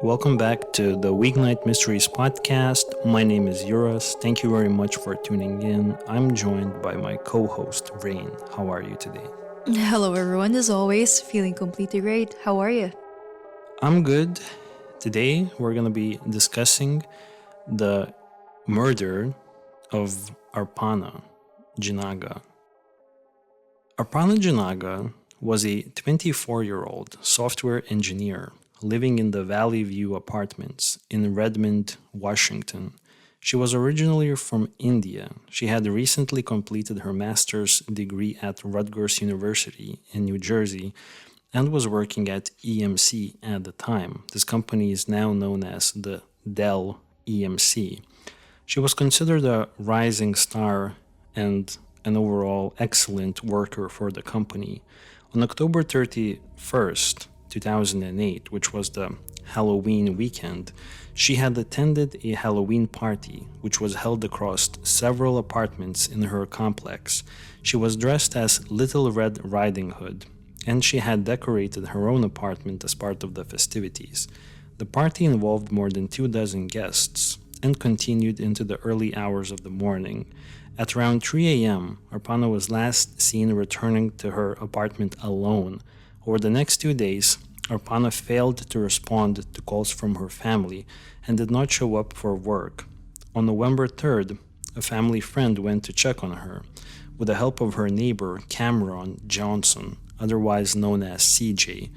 Welcome back to the Weeknight Mysteries podcast. My name is Yuras. Thank you very much for tuning in. I'm joined by my co-host Rain. How are you today? Hello, everyone. As always, feeling completely great. How are you? I'm good. Today we're going to be discussing the murder of Arpana Jinaga. Arpana Jinaga was a 24-year-old software engineer living in the Valley View apartments in Redmond, Washington. She was originally from India. She had recently completed her master's degree at Rutgers University in New Jersey and was working at EMC at the time. This company is now known as the Dell EMC. She was considered a rising star and an overall excellent worker for the company. On October 31st, 2008, which was the Halloween weekend, she had attended a Halloween party, which was held across several apartments in her complex. She was dressed as Little Red Riding Hood, and she had decorated her own apartment as part of the festivities. The party involved more than 24 guests and continued into the early hours of the morning. At around 3 a.m., Arpana was last seen returning to her apartment alone. Over the next 2 days, Arpana failed to respond to calls from her family and did not show up for work. On November 3rd, a family friend went to check on her. With the help of her neighbor, Cameron Johnson, otherwise known as CJ,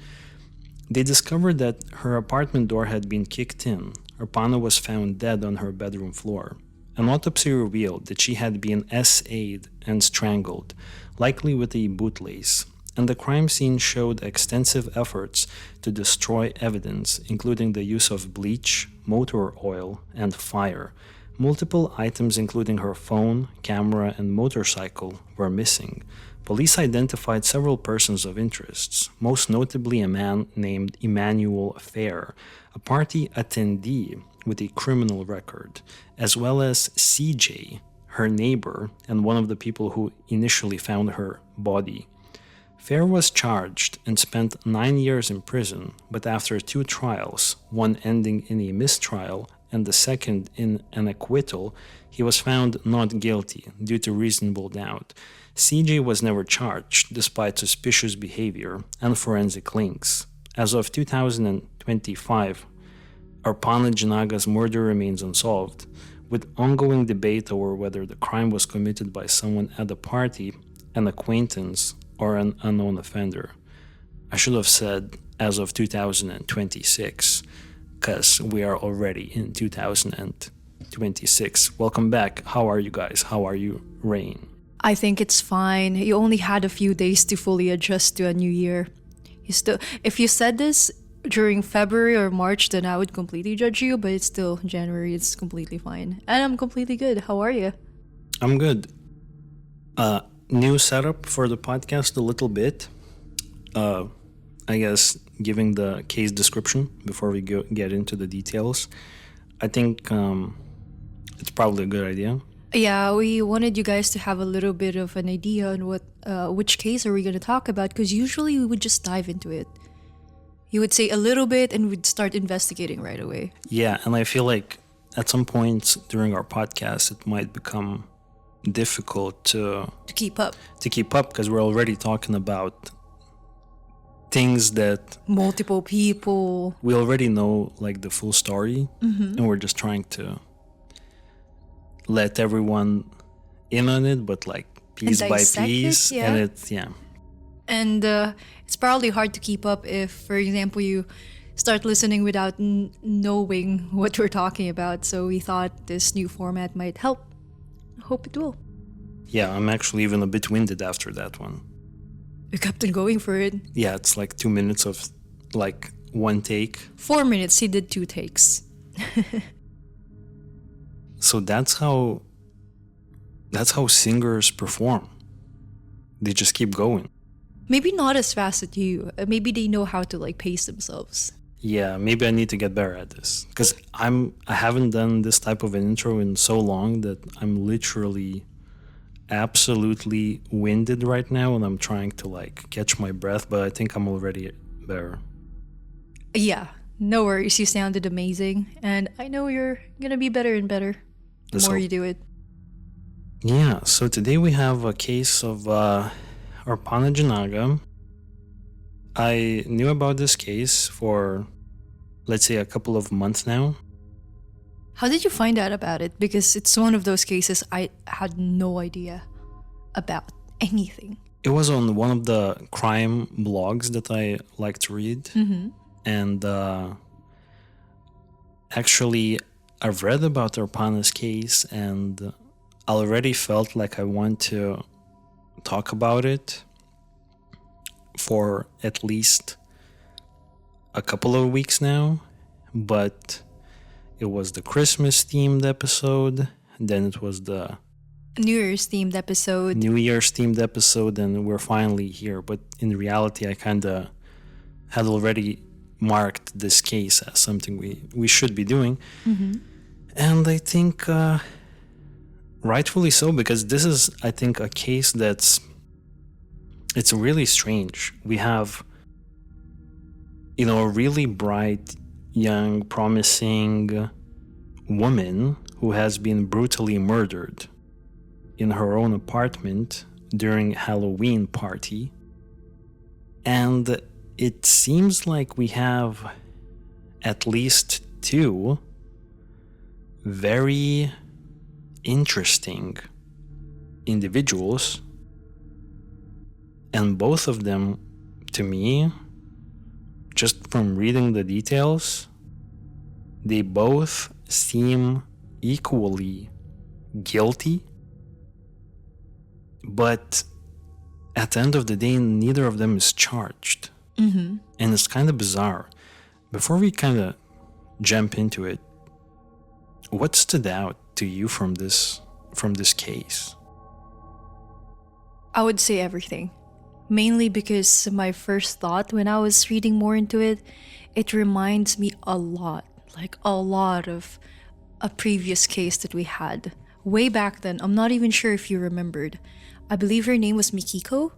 they discovered that her apartment door had been kicked in. Arpana was found dead on her bedroom floor. An autopsy revealed that she had been SA'd and strangled, likely with a bootlace, and the crime scene showed extensive efforts to destroy evidence, including the use of bleach, motor oil, and fire. Multiple items, including her phone, camera, and motorcycle, were missing. Police identified several persons of interest, most notably a man named Emmanuel Fair, a party attendee with a criminal record, as well as CJ, her neighbor, and one of the people who initially found her body. Fair was charged and spent 9 years in prison, but after 2 trials, one ending in a mistrial and the second in an acquittal, he was found not guilty due to reasonable doubt. CJ was never charged, despite suspicious behavior and forensic links. As of 2025, Arpana Jinaga's murder remains unsolved, with ongoing debate over whether the crime was committed by someone at the party, an acquaintance, or an unknown offender. I should have said as of 2026, because we are already in 2026. Welcome back. How are you guys? How are you, Rain? I think it's fine. You only had a few days to fully adjust to a new year. If you said this during February or March, then I would completely judge you, but it's still January. It's completely fine. And I'm completely good. How are you? I'm good. New setup for the podcast a little bit. I guess giving the case description before we get into the details. I think it's probably a good idea. Yeah, we wanted you guys to have a little bit of an idea on which case are we going to talk about, because usually we would just dive into it. You would say a little bit and we'd start investigating right away. Yeah, and I feel like at some points during our podcast, it might become difficult to keep up because we're already talking about things that multiple people, we already know, like the full story, and we're just trying to let everyone in on it, but like piece by piece. And it's and it's probably hard to keep up if, for example, you start listening without knowing what we're talking about. So we thought this new format might help. Hope it will. Yeah, I'm actually even a bit winded after that one. You kept on going for it. Yeah, it's like 2 minutes of like one take. 4 minutes, he did 2 takes. So that's how singers perform. They just keep going. Maybe not as fast as you. Maybe they know how to like pace themselves. Yeah, maybe I need to get better at this, because I haven't done this type of an intro in so long that I'm literally absolutely winded right now, and I'm trying to like catch my breath, but I think I'm already better. Yeah, No worries, you sounded amazing. And I know you're gonna be better and better the Let's more hope. you do it. Yeah, so today we have a case of Arpana Jinaga. I knew about this case for, let's say, a couple of months now. How did you find out about it? Because it's one of those cases I had no idea about anything. It was on one of the crime blogs that I like to read. And actually, I've read about Arpana's case and I already felt like I want to talk about it for at least a couple of weeks now. But it was the Christmas themed episode, then it was the New Year's themed episode. New Year's themed episode, and we're finally here. But in reality, I kind of had already marked this case as something we should be doing. And I think rightfully so, because this is, I think, a case it's really strange. We have, a really bright, young, promising woman who has been brutally murdered in her own apartment during a Halloween party. And it seems like we have at least two very interesting individuals, and both of them, to me, just from reading the details, they both seem equally guilty, but at the end of the day, neither of them is charged. And it's kind of bizarre. Before we kind of jump into it, what stood out to you from this case? I would say everything. Mainly because my first thought when I was reading more into it, it reminds me a lot of a previous case that we had. Way back then, I'm not even sure if you remembered. I believe her name was Mikiko,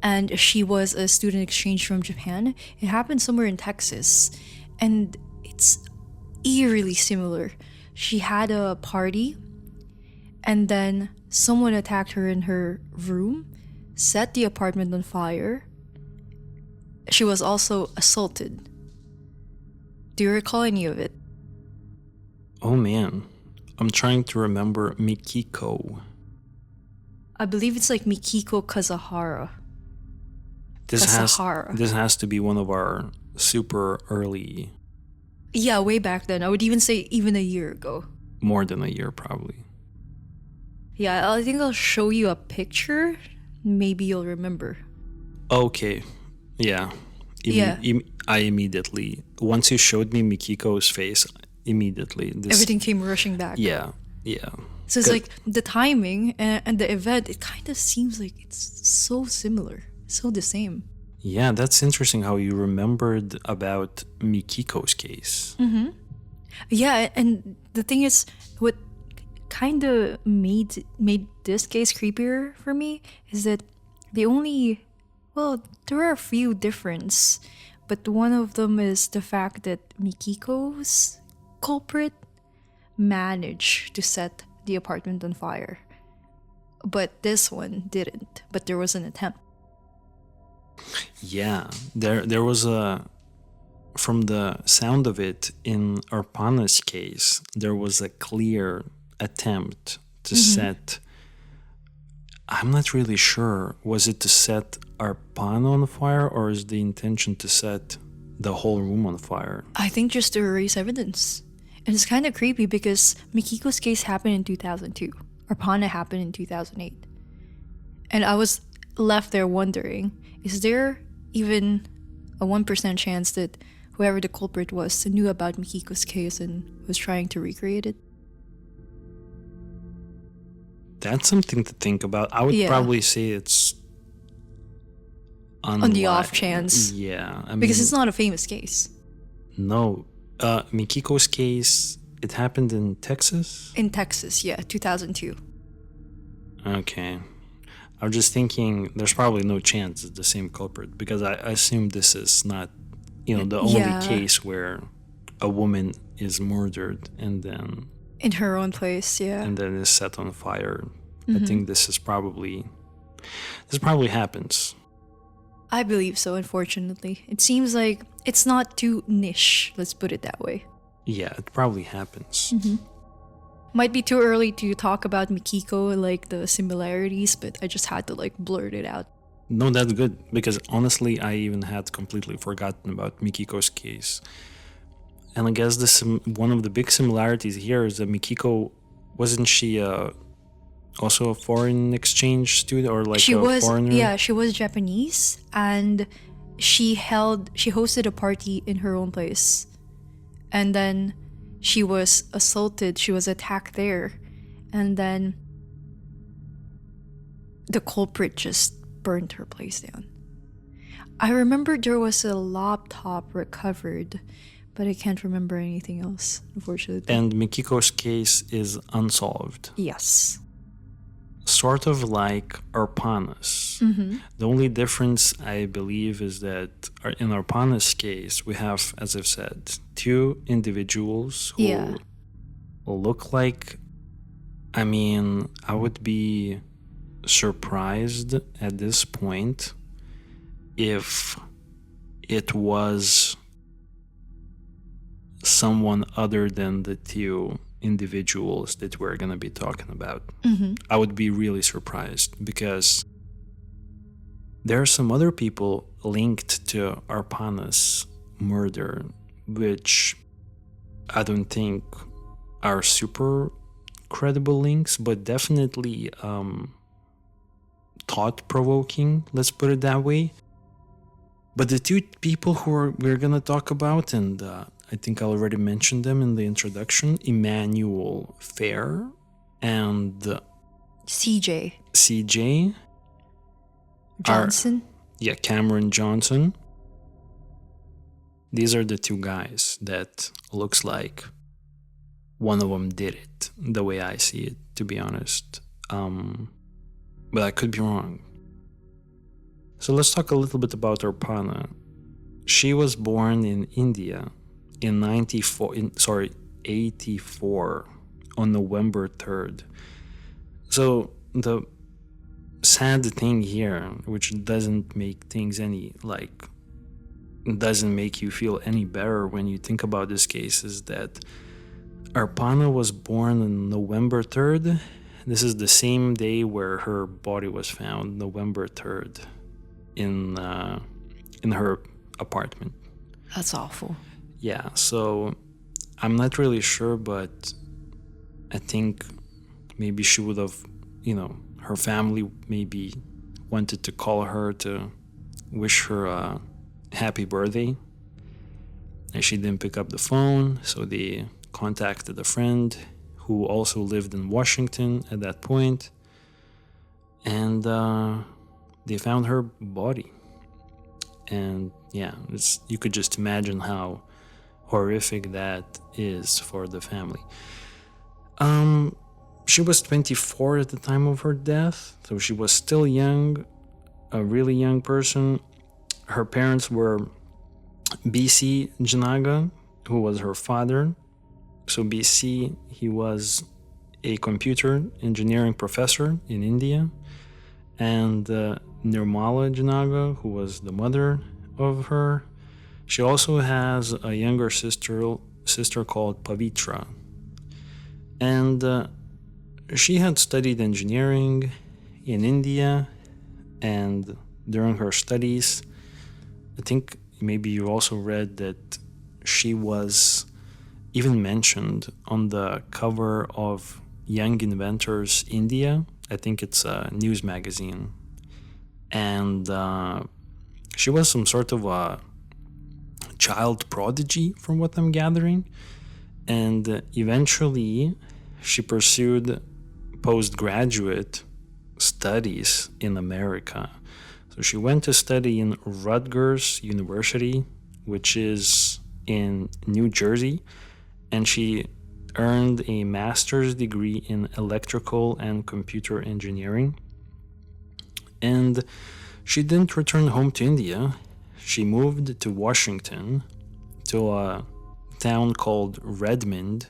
and she was a student exchange from Japan. It happened somewhere in Texas, and it's eerily similar. She had a party, and then someone attacked her in her room, set the apartment on fire. She was also assaulted. Do you recall any of it? Oh man, I'm trying to remember Mikiko. I believe it's like Mikiko Kazahara. This Kasahara. has to be one of our super early, Yeah, way back then. I would even say even a year ago. more than a year probably. Yeah, I think I'll show you a picture. Maybe you'll remember. Okay, yeah. I immediately, once you showed me Mikiko's face, immediately Everything came rushing back. Yeah. So it's Good. like the timing and the event, it kind of seems like it's so similar, so the same. Yeah, that's interesting how you remembered about Mikiko's case. Yeah, and the thing is, what kind of made this case creepier for me is that there are a few differences, but one of them is the fact that Mikiko's culprit managed to set the apartment on fire, but this one didn't. But there was an attempt. Yeah, there was from the sound of it in Arpana's case, there was a clear attempt to set, I'm not really sure, was it to set Arpana on fire or is the intention to set the whole room on fire? I think just to erase evidence. And it's kind of creepy because Mikiko's case happened in 2002. Arpana happened in 2008. And I was left there wondering, is there even a 1% chance that whoever the culprit was knew about Mikiko's case and was trying to recreate it? That's something to think about. I would probably say it's on the off chance. Yeah. I mean, because it's not a famous case. No. Mikiko's case, it happened in Texas? In Texas, yeah, 2002. Okay. I was just thinking there's probably no chance it's the same culprit because I assume this is not, the only case where a woman is murdered and then In her own place, yeah. is set on fire. I think this probably happens. I believe so, unfortunately. It seems like it's not too niche, let's put it that way. Yeah, it probably happens. Might be too early to talk about Mikiko, like the similarities, but I just had to like blurt it out. No, that's good, because honestly, I even had completely forgotten about Mikiko's case. And I guess one of the big similarities here is that Mikiko, wasn't she also a foreign exchange student or like foreigner? Yeah, she was Japanese, and she hosted a party in her own place. And then she was assaulted, she was attacked there. And then the culprit just burned her place down. I remember there was a laptop recovered, but I can't remember anything else, unfortunately. And Mikiko's case is unsolved. Yes. Sort of like Arpana's. The only difference, I believe, is that in Arpana's case, we have, as I've said, two individuals who look like, I mean, I would be surprised at this point if it was someone other than the two individuals that we're going to be talking about. I would be really surprised, because there are some other people linked to Arpana's murder, which I don't think are super credible links, but definitely thought-provoking, let's put it that way. But the two people we're going to talk about, and I think I already mentioned them in the introduction, Emmanuel Fair and CJ Johnson. Cameron Johnson. These are the two guys that looks like one of them did it, the way I see it, to be honest. But I could be wrong. So let's talk a little bit about Arpana. She was born in India in 84 on November 3rd. So the sad thing here, which doesn't make things doesn't make you feel any better when you think about this case, is that Arpana was born on November 3rd. This is the same day where her body was found, November 3rd, in her apartment. That's awful. Yeah, so I'm not really sure, but I think maybe she would have, her family maybe wanted to call her to wish her a happy birthday. And she didn't pick up the phone, so they contacted a friend who also lived in Washington at that point. And they found her body. And yeah, you could just imagine how horrific that is for the family. She was 24 at the time of her death, so she was still young, a really young person. Her parents were BC Jinaga, who was her father. So BC, he was a computer engineering professor in India, and Nirmala Jinaga, who was the mother of her. She also has a younger sister called Pavitra. And she had studied engineering in India, and during her studies, I think maybe you also read that she was even mentioned on the cover of Young Inventors India. I think it's a news magazine. And she was some sort of a child prodigy, from what I'm gathering. And eventually, she pursued postgraduate studies in America. So she went to study in Rutgers University, which is in New Jersey, and she earned a master's degree in electrical and computer engineering. And she didn't return home to India. She moved to Washington, to a town called Redmond.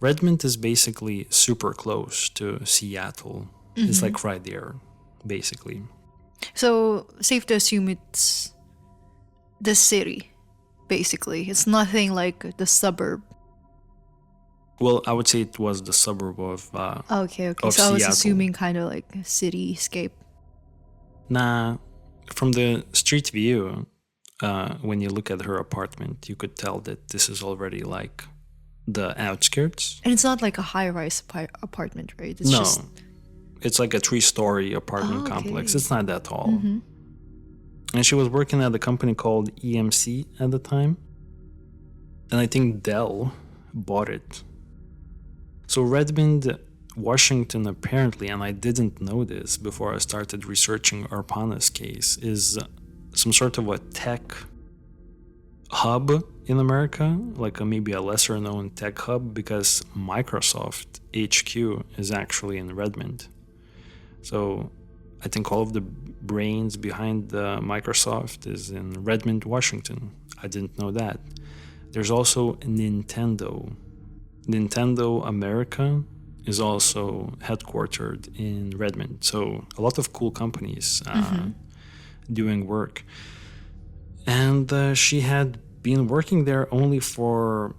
Redmond is basically super close to Seattle. It's like right there, basically. So, safe to assume it's the city, basically. It's nothing like the suburb. Well, I would say it was the suburb of Okay, okay. of So I was Seattle. assuming kind of like a cityscape. Nah, from the street view, when you look at her apartment, you could tell that this is already like the outskirts. And it's not like a high-rise apartment, right? It's No, just it's like a 3-story apartment Oh, complex. okay. It's not that tall. And she was working at a company called EMC at the time. And I think Dell bought it. So Redmond, Washington, apparently, and I didn't know this before I started researching Arpana's case, is some sort of a tech hub in America, like maybe a lesser known tech hub, because Microsoft HQ is actually in Redmond. So I think all of the brains behind Microsoft is in Redmond, Washington. I didn't know that. There's also Nintendo. Nintendo America is also headquartered in Redmond. So a lot of cool companies doing work. And she had been working there only for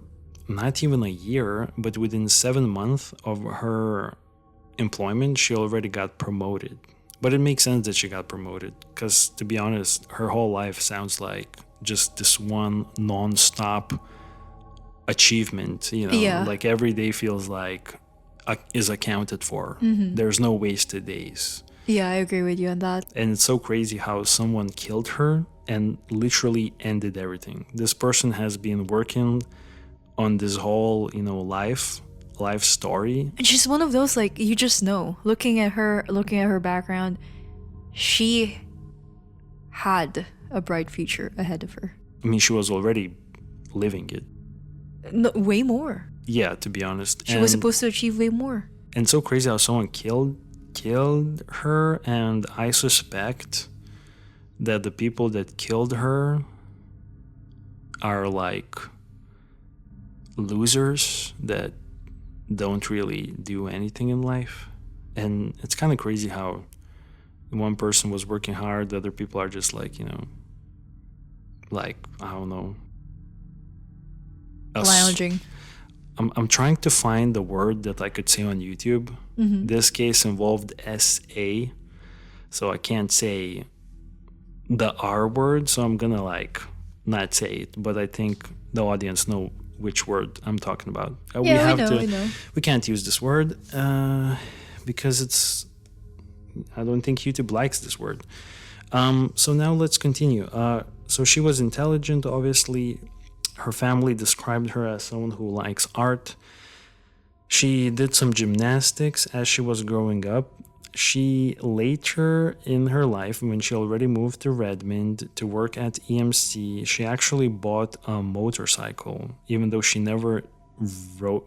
not even a year, but within 7 months of her employment, she already got promoted. But it makes sense that she got promoted because, to be honest, her whole life sounds like just this one non-stop achievement, Yeah. like every day feels like is accounted for. There's no wasted days. Yeah, I agree with you on that. And it's so crazy how someone killed her and literally ended everything. This person has been working on this whole, life story. And she's one of those, like, you just know. Looking at her background, she had a bright future ahead of her. I mean, she was already living it. No, way more. Yeah, to be honest. She was supposed to achieve way more. And so crazy how someone killed her, and I suspect that the people that killed her are like losers that don't really do anything in life. And it's kind of crazy how one person was working hard, the other people are just like, like, I don't know, Lounging. I'm trying to find the word that I could say on YouTube. This case involved SA, so I can't say the R word, so I'm gonna like not say it, but I think the audience know which word I'm talking about. We know. We can't use this word because I don't think YouTube likes this word. So now let's continue. So she was intelligent, obviously. Her family described her as someone who likes art. She did some gymnastics as she was growing up. She later in her life, when she already moved to Redmond to work at EMC, she actually bought a motorcycle, even though she never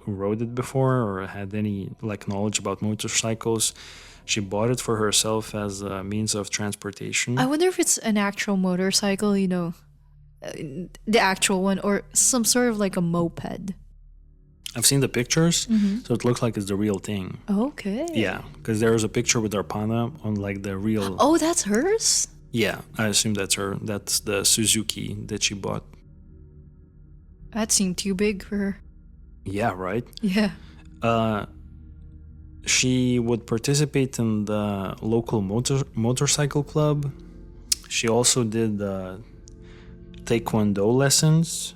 rode it before or had any like knowledge about motorcycles. She bought it for herself as a means of transportation. I wonder if it's an actual motorcycle, the actual one, or some sort of like a moped. I've seen the pictures, so it looks like it's the real thing. Okay. Yeah, because there was a picture with Arpana on like the real. Oh, that's hers? Yeah, I assume that's her. That's the Suzuki that she bought. That seemed too big for her. Yeah, right? Yeah. She would participate in the local motorcycle club. She also did taekwondo lessons,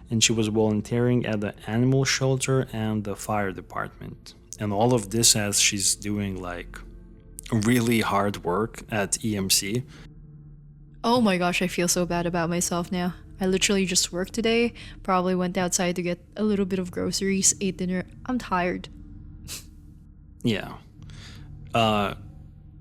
and she was volunteering at the animal shelter and the fire department. And all of this as she's doing like really hard work at EMC. Oh my gosh, I feel so bad about myself now. I literally just worked today, probably went outside to get a little bit of groceries, ate dinner. I'm tired. Yeah.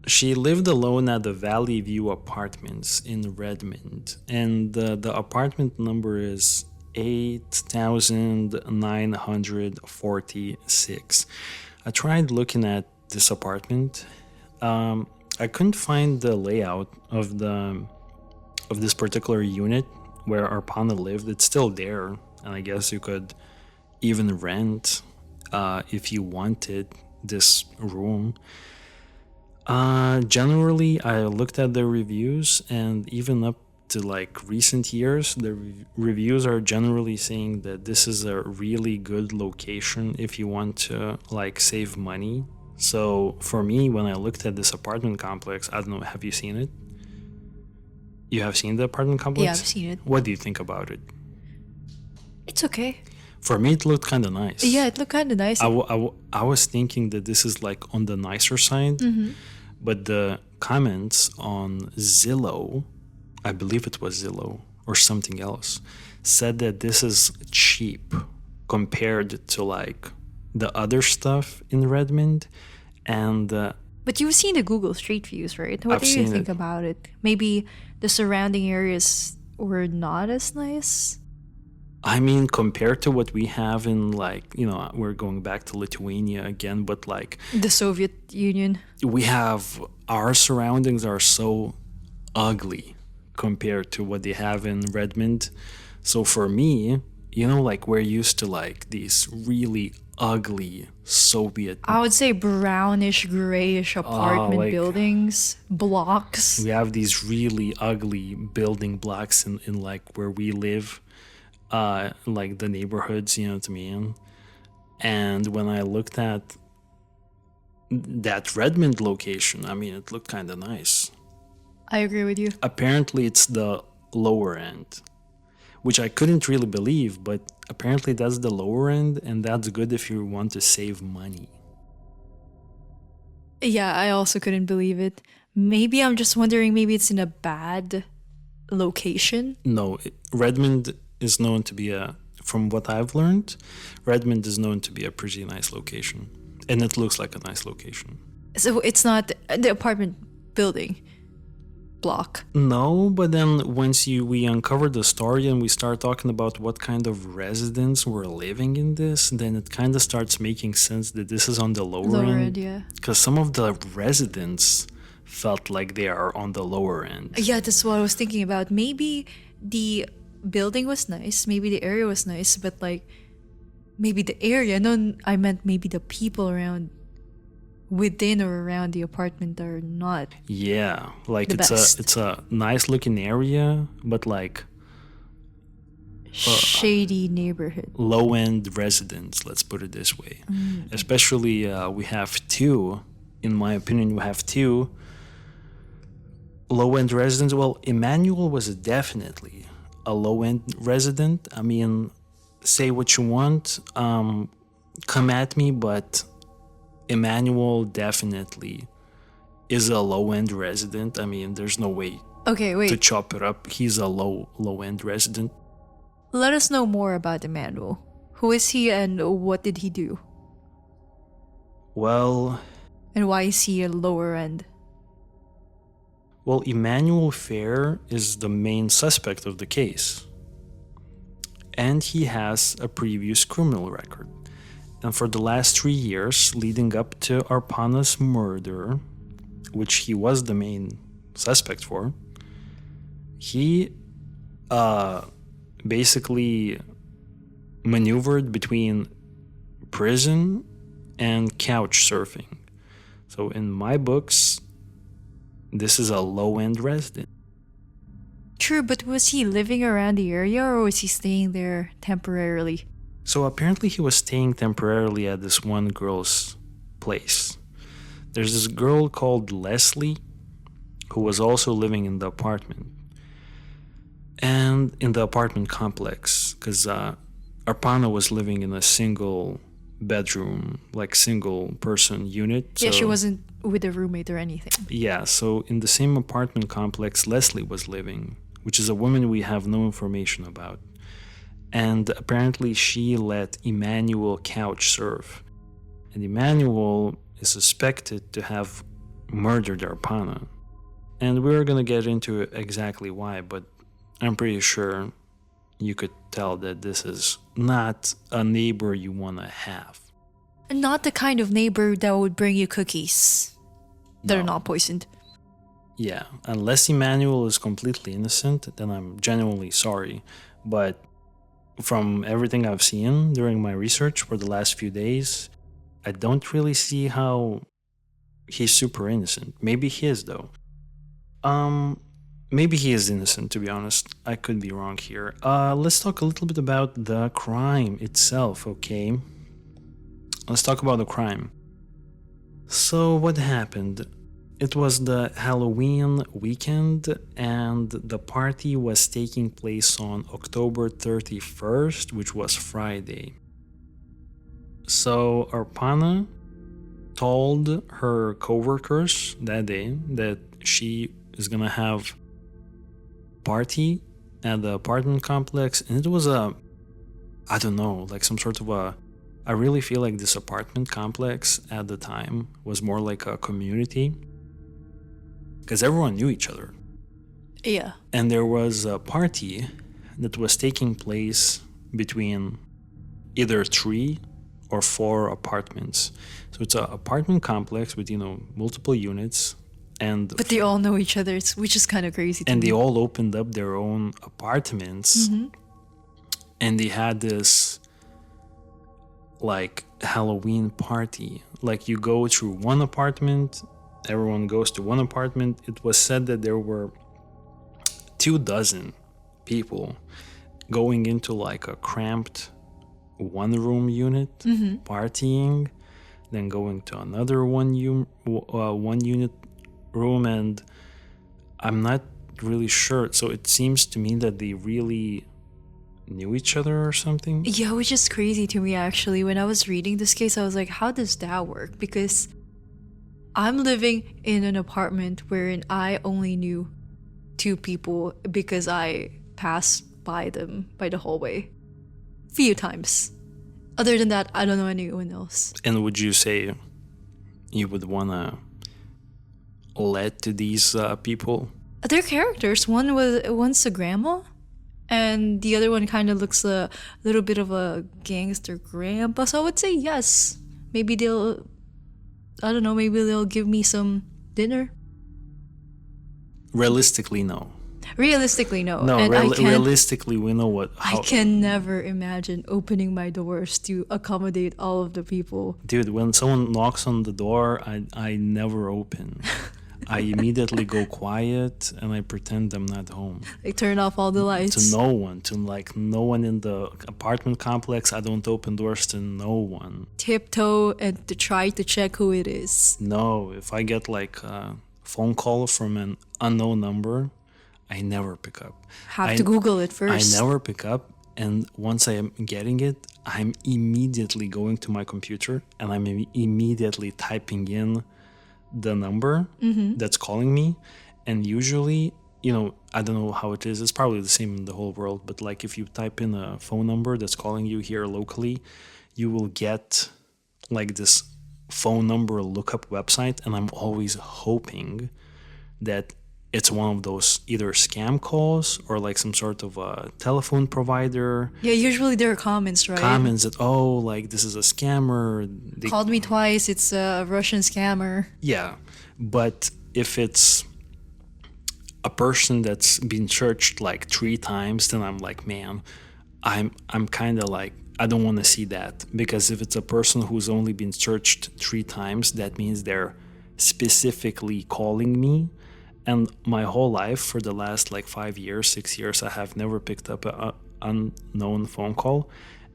She lived alone at the Valley View Apartments in Redmond, and the apartment number is 8,946. I tried looking at this apartment. I couldn't find the layout of this particular unit where Arpana lived. It's still there. and I guess you could even rent if you wanted this room. Generally, I looked at the reviews, and even up to like recent years, the reviews are generally saying that this is a really good location if you want to like save money. So for me, when I looked at this apartment complex, I don't know, have you seen it? You have seen the apartment complex? Yeah, I've seen it. What do you think about it? It's okay. For me, it looked kind of nice. Yeah, it looked kind of nice. I was thinking that this is like on the nicer side, but the comments on Zillow, I believe it was Zillow or something else, said that this is cheap compared to like the other stuff in Redmond. And But you've seen the Google Street Views, right? What I've do you seen think it. about it? Maybe the surrounding areas were not as nice? I mean, compared to what we have in like, we're going back to Lithuania again, but like The Soviet Union. we have our surroundings are so ugly compared to what they have in Redmond. So for me, like we're used to like these really ugly Soviet. I would say brownish, grayish apartment like- buildings, blocks. We have these really ugly building blocks in like where we live, like the neighborhoods, you know what I mean? And when I looked at that Redmond location, I mean, it looked kind of nice. I agree with you. Apparently it's the lower end, which I couldn't really believe, but apparently that's the lower end, and that's good if you want to save money. Yeah, I also couldn't believe it. Maybe I'm just wondering, maybe it's in a bad location. No, Redmond is known to be from what I've learned, Redmond is known to be a pretty nice location, and it looks like a nice location. So it's not the apartment building block. No, but then once we uncover the story and we start talking about what kind of residents were living in this, then it kind of starts making sense that this is on the lower end. Yeah. Because some of the residents felt like they are on the lower end. Yeah, that's what I was thinking about. Maybe the building was nice, maybe the area was nice, but like maybe the area, no, I meant maybe the people around within or around the apartment are not. Yeah, like The best. it's a nice looking area, but like Shady neighborhood. low end residents, let's put it this way. Especially we have two, in my opinion, we have two low end residents. Well, Emmanuel was definitely a low end resident. I mean, say what you want, come at me, but Emmanuel definitely is a low end resident. I mean, there's no way Okay, to wait. chop it up. He's a low end resident. Let us know more about Emmanuel. Who is he and what did he do? Well, And why is he a lower end? Well, Emmanuel Fair is the main suspect of the case. And he has a previous criminal record. And for the last 3 years leading up to Arpana's murder, which he was the main suspect for, he basically maneuvered between prison and couch surfing. So in my books, this is a low-end resident. True, but was he living around the area or was he staying there temporarily? So apparently he was staying temporarily at this one girl's place. There's this girl called Leslie who was also living in the apartment. And in the apartment complex, because Arpana was living in a single bedroom, like single person unit. Yeah, she so- wasn't with a roommate or anything. Yeah, so in the same apartment complex Leslie was living, which is a woman we have no information about. And apparently she let Emmanuel couch surf. And Emmanuel is suspected to have murdered Arpana. And we're gonna get into exactly why, but I'm pretty sure you could tell that this is not a neighbor you wanna have. And not the kind of neighbor that would bring you cookies that are No. not poisoned. Yeah, unless Emmanuel is completely innocent, then I'm genuinely sorry. But from everything I've seen during my research for the last few days, I don't really see how he's super innocent. Maybe he is though. Um, Maybe he is innocent. To be honest, I could be wrong here. Let's talk a little bit about the crime itself. Okay, let's talk about the crime. So what happened? It was the Halloween weekend, and the party was taking place on October 31st, which was Friday. So Arpana told her coworkers that day that she is gonna have party at the apartment complex, and it was I don't know, like some sort of I really feel like this apartment complex at the time was more like a community because everyone knew each other. Yeah. And there was a party that was taking place between either 3 or 4 apartments. So it's an apartment complex with, multiple units. But they all know each other, which is kind of crazy to and me. they all opened up their own apartments. And they had this like Halloween party. Like you go through one apartment, everyone goes to one apartment. It was said that there were 24 people going into like a cramped one room unit partying, then going to another one unit room, and I'm not really sure. So it seems to me that they really knew each other or something. Yeah, which is crazy to me actually. When I was reading this case, I was like, how does that work? Because I'm living in an apartment wherein I only knew 2 people because I passed by them by the hallway few times. Other than that, I don't know anyone else. And would you say you would wanna let to these people? They're characters. One's a grandma, and the other one kind of looks a little bit of a gangster grandpa. So I would say yes. Maybe I don't know, maybe they'll give me some dinner. Realistically, no. Realistically, no. No, And realistically, we know I can never imagine opening my doors to accommodate all of the people. Dude, when someone knocks on the door, I never open. I immediately go quiet and I pretend I'm not home. Like turn off all the lights. To no one in the apartment complex. I don't open doors to no one. Tiptoe and to try to check who it is. No, if I get like a phone call from an unknown number, I never pick up. Have to Google it first. I never pick up, and once I am getting it, I'm immediately going to my computer and I'm immediately typing in the number that's calling me. And usually, I don't know how it is. It's probably the same in the whole world, but like if you type in a phone number that's calling you here locally, you will get like this phone number lookup website, and I'm always hoping that it's one of those either scam calls or like some sort of a telephone provider. Yeah, usually there are comments, right? Comments that, like this is a scammer. They called me twice, it's a Russian scammer. Yeah, but if it's a person that's been searched like 3 times, then I'm like, man, I'm kind of like, I don't want to see that. Because if it's a person who's only been searched 3 times, that means they're specifically calling me. And my whole life for the last like 5 years, 6 years, I have never picked up an unknown phone call.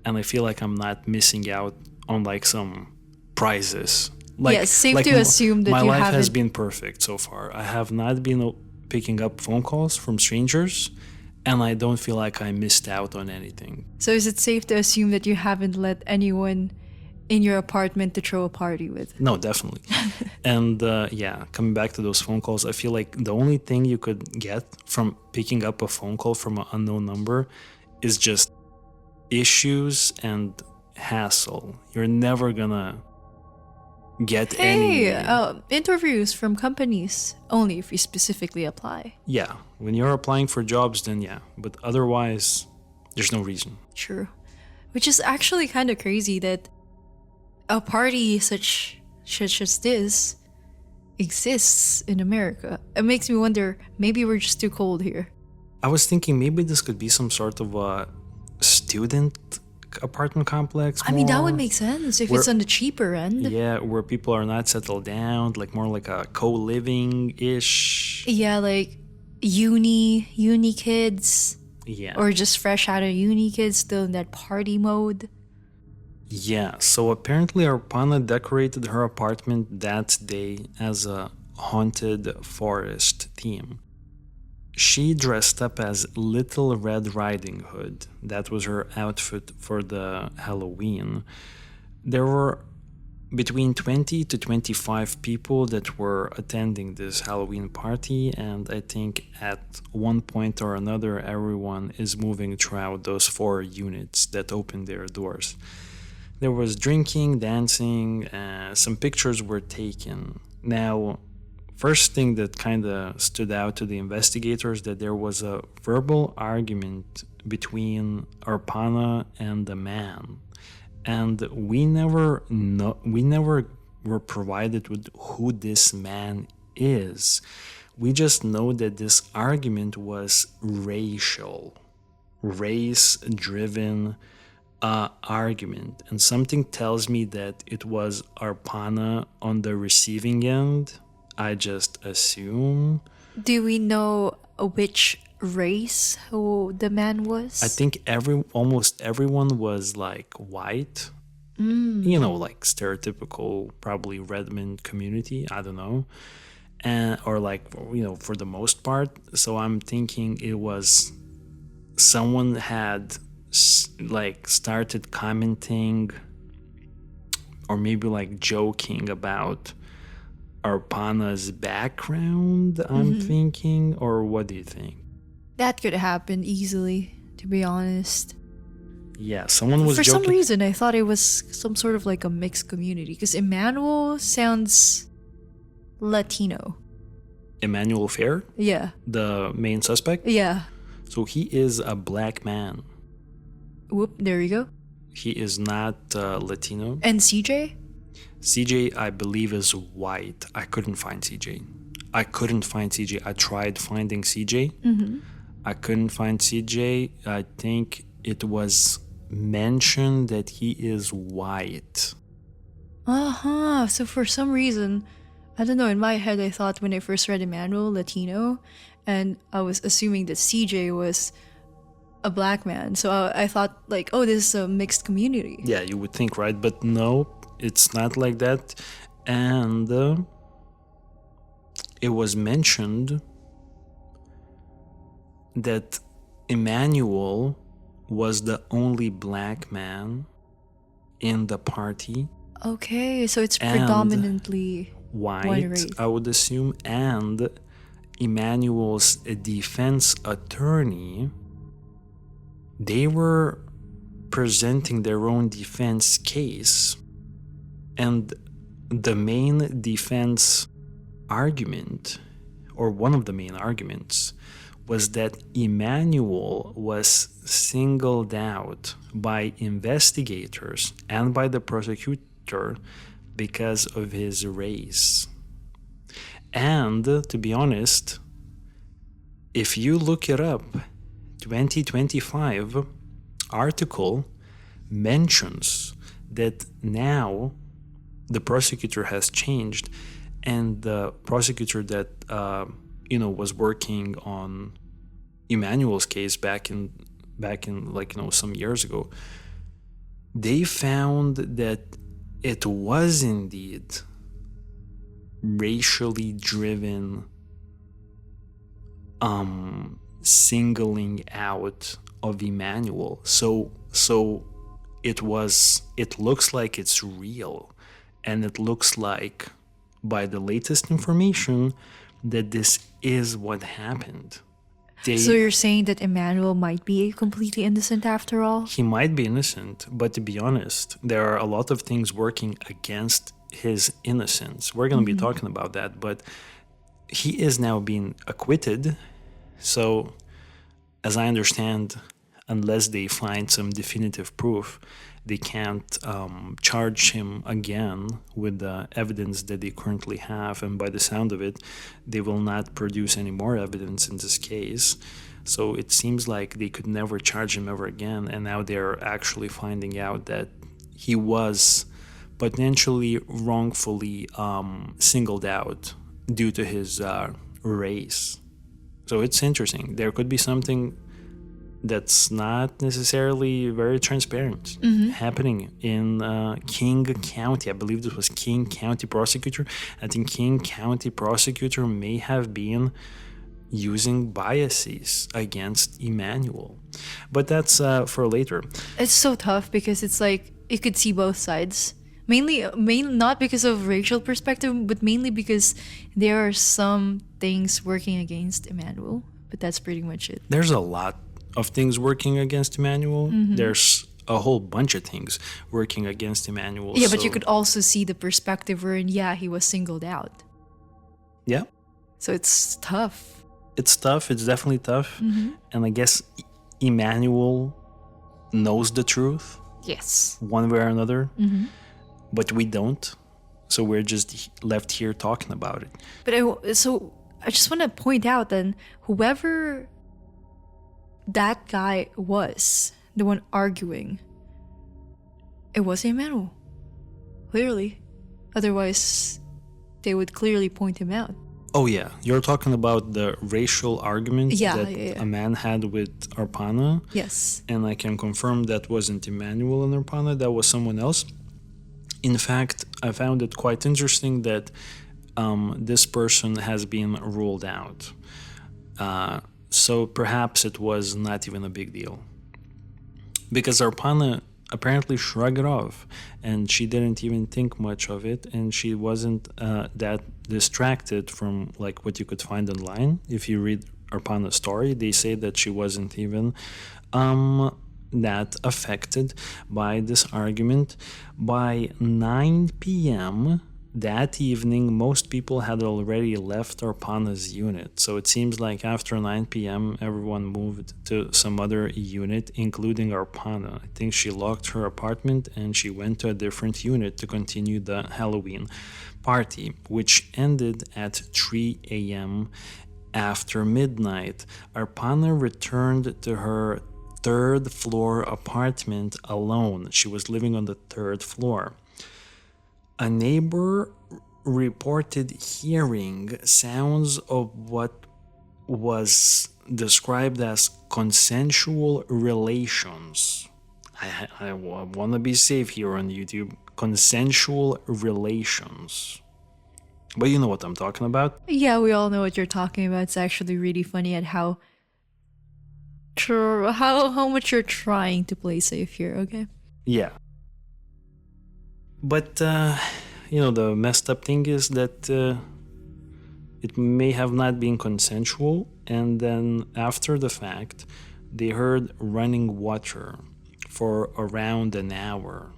And I feel like I'm not missing out on like some prizes. Like, yes, safe to assume that my you life haven't... has been perfect so far. I have not been picking up phone calls from strangers, and I don't feel like I missed out on anything. So is it safe to assume that you haven't let anyone in your apartment to throw a party with? No, definitely. And coming back to those phone calls, I feel like the only thing you could get from picking up a phone call from an unknown number is just issues and hassle. You're never gonna get any... interviews from companies, only if you specifically apply. Yeah, when you're applying for jobs, then yeah. But otherwise, there's no reason. True. Which is actually kind of crazy that a party such as this exists in America. It makes me wonder, maybe we're just too cold here. I was thinking maybe this could be some sort of a student apartment complex. I mean, that would more. make sense if Where- it's on the cheaper end. Yeah, where people are not settled down, like more like a co-living-ish. Yeah, like uni kids, Yeah. or just fresh out of uni kids still in that party mode. Yeah, so apparently Arpana decorated her apartment that day as a haunted forest theme. She dressed up as Little Red Riding Hood. That was her outfit for the Halloween. There were between 20 to 25 people that were attending this Halloween party, and I think at one point or another, everyone is moving throughout those 4 units that opened their doors. There was drinking, dancing, some pictures were taken. Now, first thing that kind of stood out to the investigators that there was a verbal argument between Arpana and the man, and we never were provided with who this man is. We just know that this argument was race-driven argument, and something tells me that it was Arpana on the receiving end. I just assume. Do we know which race who the man was? I think almost everyone was like white. You know, like stereotypical, probably Redmond community. I don't know, or like, you know, for the most part. So I'm thinking it was someone had like started commenting or maybe like joking about Arpana's background, I'm thinking, or what do you think? That could happen easily, to be honest. Yeah, someone was For joking. some reason, I thought it was some sort of like a mixed community, because Emmanuel sounds Latino. Emmanuel Fair, Yeah. the main suspect. Yeah. So he is a black man. Whoop, there you go. He is not Latino. And CJ? CJ, I believe, is white. I couldn't find CJ. I tried finding CJ. I couldn't find CJ. I think it was mentioned that he is white. Uh-huh. So for some reason, I don't know, in my head I thought when I first read Emmanuel, Latino, and I was assuming that CJ was a black man. So I thought like, oh, this is a mixed community. Yeah, you would think, right? But no, it's not like that. And it was mentioned that Emmanuel was the only black man in the party. Okay, so it's And predominantly White, race. I would assume, and Emmanuel's defense attorney, they were presenting their own defense case, and the main defense argument, or one of the main arguments, was that Emmanuel was singled out by investigators and by the prosecutor because of his race. And to be honest, if you look it up, 2025 article mentions that now the prosecutor has changed, and the prosecutor that was working on Emmanuel's case back in some years ago, they found that it was indeed racially driven singling out of Emmanuel. So it looks like it's real, and it looks like, by the latest information, that this is what happened. So you're saying that Emmanuel might be completely innocent after all? He might be innocent, but to be honest, there are a lot of things working against his innocence. We're going to be talking about that, but he is now being acquitted. So, as I understand, unless they find some definitive proof, they can't charge him again with the evidence that they currently have. And by the sound of it, they will not produce any more evidence in this case. So it seems like they could never charge him ever again. And now they're actually finding out that he was potentially wrongfully singled out due to his race. So it's interesting. There could be something that's not necessarily very transparent happening in King County. I believe this was King County prosecutor. I think King County prosecutor may have been using biases against Emmanuel. But that's for later. It's so tough because it's like you could see both sides. Mainly not because of racial perspective, but mainly because there are some things working against Emmanuel. But that's pretty much it. There's a lot of things working against Emmanuel. There's a whole bunch of things working against Emmanuel. Yeah, but you could also see the perspective wherein, he was singled out. Yeah. So it's tough. It's tough. It's definitely tough. And I guess Emmanuel knows the truth. Yes. One way or another. But we don't. So we're just left here talking about it. But I just want to point out then, whoever that guy was, the one arguing, it was Emmanuel. Clearly. Otherwise, they would clearly point him out. Oh yeah, you're talking about the racial argument that a man had with Arpana. Yes. And I can confirm that wasn't Emmanuel and Arpana, that was someone else. In fact, I found it quite interesting that this person has been ruled out. So perhaps it was not even a big deal. Because Arpana apparently shrugged it off, and she didn't even think much of it, and she wasn't that distracted from like what you could find online. If you read Arpana's story, they say that she wasn't even that affected by this argument. By 9 p.m. that evening, most people had already left Arpana's unit. So it seems like after 9 p.m., everyone moved to some other unit, including Arpana. I think she locked her apartment and she went to a different unit to continue the Halloween party, which ended at 3 a.m. After midnight, Arpana returned to her third floor apartment alone. She was living on the third floor. A neighbor reported hearing sounds of what was described as consensual relations. I want to be safe here on YouTube. Consensual relations. But you know what I'm talking about? Yeah, we all know what you're talking about. It's actually really funny at how much you're trying to play safe here, okay? Yeah. But, the messed up thing is that it may have not been consensual, and then after the fact, they heard running water for around an hour,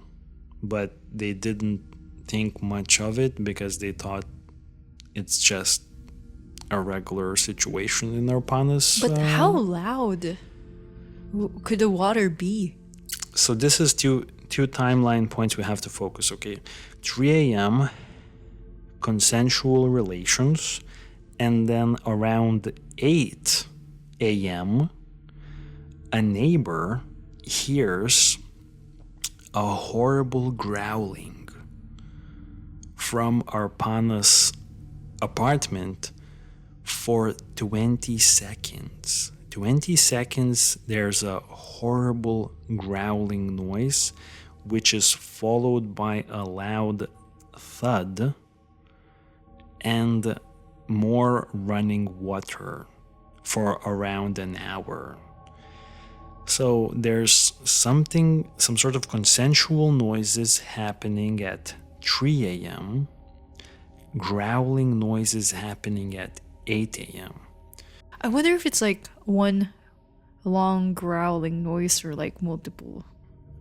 but they didn't think much of it because they thought it's just a regular situation in Arpana's. But how loud could the water be? So this is two timeline points we have to focus, okay? 3 a.m., consensual relations, and then around 8 a.m., a neighbor hears a horrible growling from Arpana's apartment for 20 seconds. 20 seconds, there's a horrible growling noise, which is followed by a loud thud and more running water for around an hour. So there's some sort of consensual noises happening at 3 a.m., growling noises happening at 8 a.m. I wonder if it's like one long growling noise or like multiple.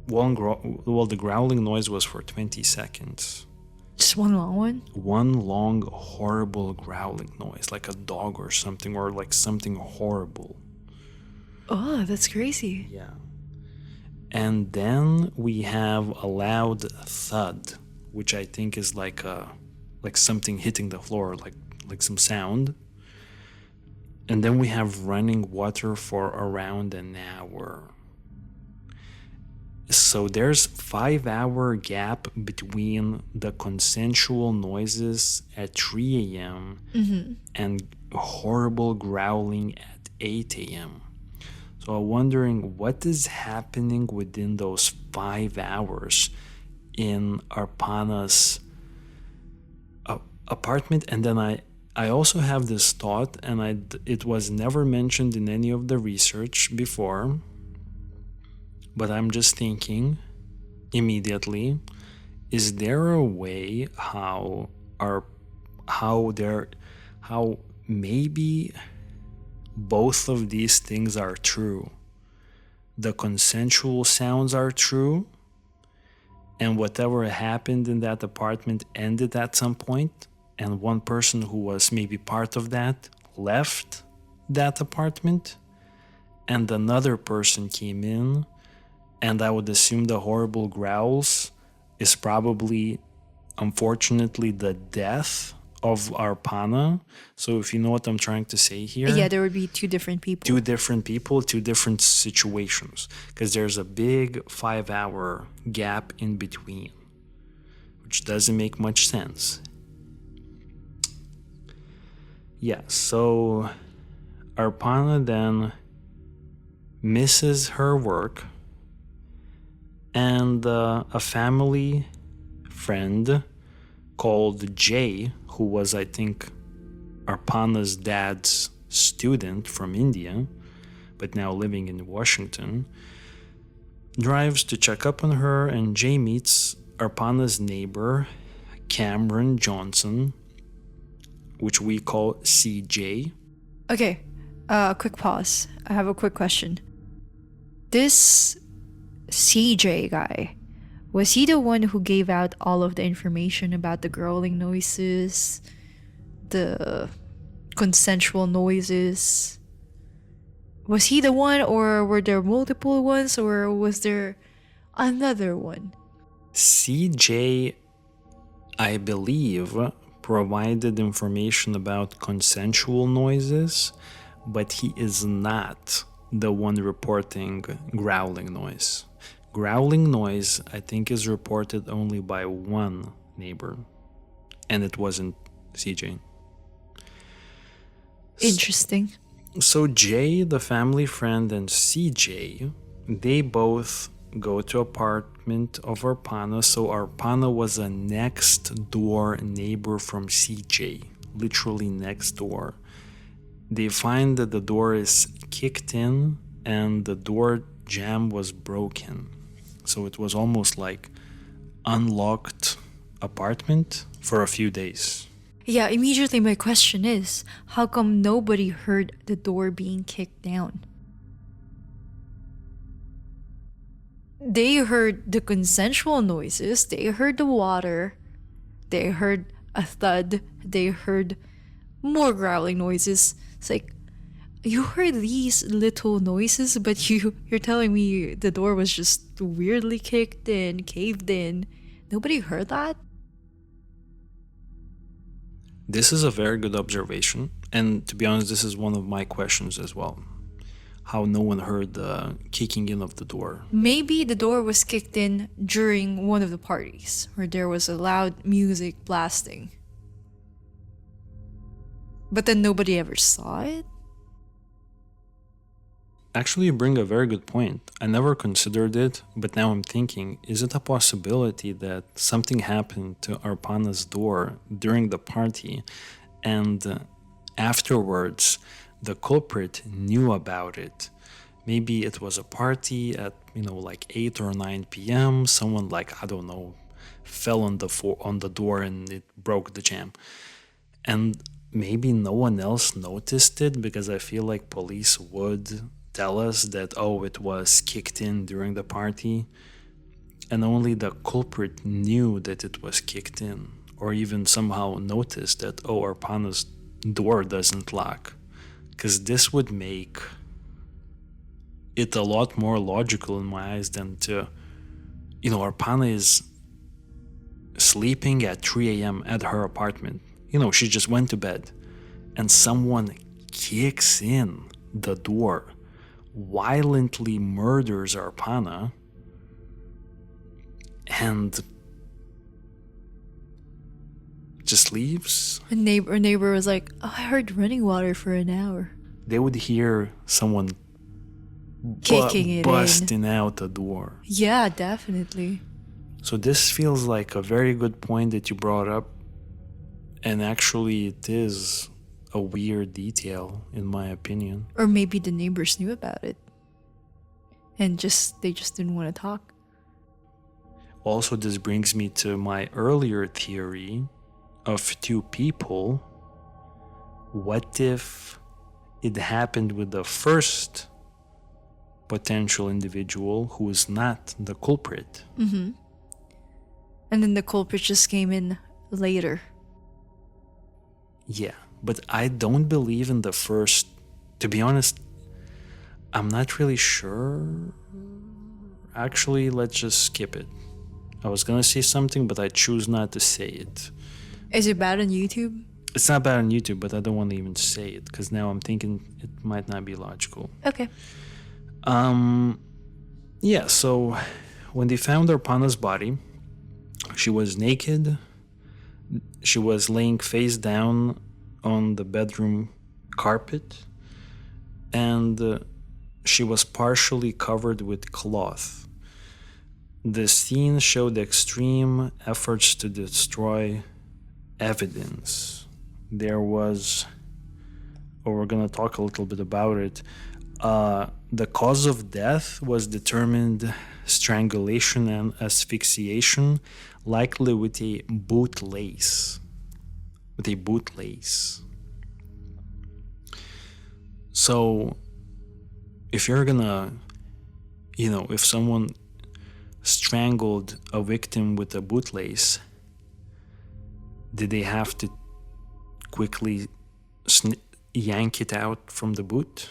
Well, the growling noise was for 20 seconds. Just one long one? One long, horrible growling noise, like a dog or something, or like something horrible. Oh, that's crazy. Yeah. And then we have a loud thud, which I think is like something hitting the floor, like some sound. And then we have running water for around an hour. So there's 5 hour gap between the consensual noises at 3 a.m. and horrible growling at 8 a.m. So I'm wondering what is happening within those 5 hours in Arpana's apartment. And then I also have this thought, and it was never mentioned in any of the research before, but I'm just thinking immediately, is there a way how maybe both of these things are true? The consensual sounds are true, and whatever happened in that apartment ended at some point, and one person who was maybe part of that left that apartment, and another person came in, and I would assume the horrible growls is probably, unfortunately, the death of Arpana. So if you know what I'm trying to say here. Yeah, there would be two different people. Two different people, two different situations. Because there's a big 5 hour gap in between, which doesn't make much sense. Yeah, so Arpana then misses her work, and a family friend called Jay, who was, I think, Arpana's dad's student from India, but now living in Washington, drives to check up on her, and Jay meets Arpana's neighbor, Cameron Johnson, which we call CJ. Okay, quick pause. I have a quick question. This CJ guy, was he the one who gave out all of the information about the growling noises, the consensual noises? Was he the one, or were there multiple ones, or was there another one? CJ, I believe, provided information about consensual noises, but he is not the one reporting growling noise. Growling noise, I think, is reported only by one neighbor, and it wasn't CJ. Interesting. So Jay, the family friend, and CJ, they both go to apartment of Arpana. So Arpana was a next door neighbor from CJ, literally next door. They find that the door is kicked in and the door jamb was broken. So it was almost like unlocked apartment for a few days. Yeah, immediately my question is, how come nobody heard the door being kicked down? They heard the consensual noises, they heard the water, they heard a thud, they heard more growling noises. It's like, you heard these little noises, but you're telling me the door was just weirdly kicked in, caved in. Nobody heard that? This is a very good observation, and to be honest, this is one of my questions as well. How no one heard the kicking in of the door. Maybe the door was kicked in during one of the parties, where there was a loud music blasting. But then nobody ever saw it? Actually, you bring a very good point. I never considered it, but now I'm thinking, is it a possibility that something happened to Arpana's door during the party, and afterwards the culprit knew about it? Maybe it was a party at, like 8 or 9 p.m. Someone, like, I don't know, fell on the door and it broke the jamb. And maybe no one else noticed it, because I feel like police would tell us that, oh, it was kicked in during the party, and only the culprit knew that it was kicked in, or even somehow noticed that, oh, Arpana's door doesn't lock. Because this would make it a lot more logical in my eyes than to, Arpana is sleeping at 3 a.m. at her apartment. She just went to bed and someone kicks in the door, violently murders Arpana, and just leaves. A neighbor was like, "Oh, I heard running water for an hour." They would hear someone Kicking it busting out the door. Yeah, definitely. So this feels like a very good point that you brought up, and actually it is a weird detail in my opinion. Or maybe the neighbors knew about it, and they just didn't want to talk. Also, this brings me to my earlier theory of two people. What if it happened with the first potential individual who is not the culprit? Mm-hmm. And then the culprit just came in later. Yeah, but I don't believe in the first. To be honest, I'm not really sure. Actually, let's just skip it. I was gonna say something, but I choose not to say it. Is it bad on YouTube? It's not bad on YouTube, but I don't want to even say it because now I'm thinking it might not be logical. Okay. Yeah, so when they found Arpana's body, she was naked. She was laying face down on the bedroom carpet, and she was partially covered with cloth. The scene showed extreme efforts to destroy evidence. There was, we're gonna talk a little bit about it. The cause of death was determined strangulation and asphyxiation, likely with a bootlace. So, if you're gonna, if someone strangled a victim with a bootlace, did they have to quickly yank it out from the boot?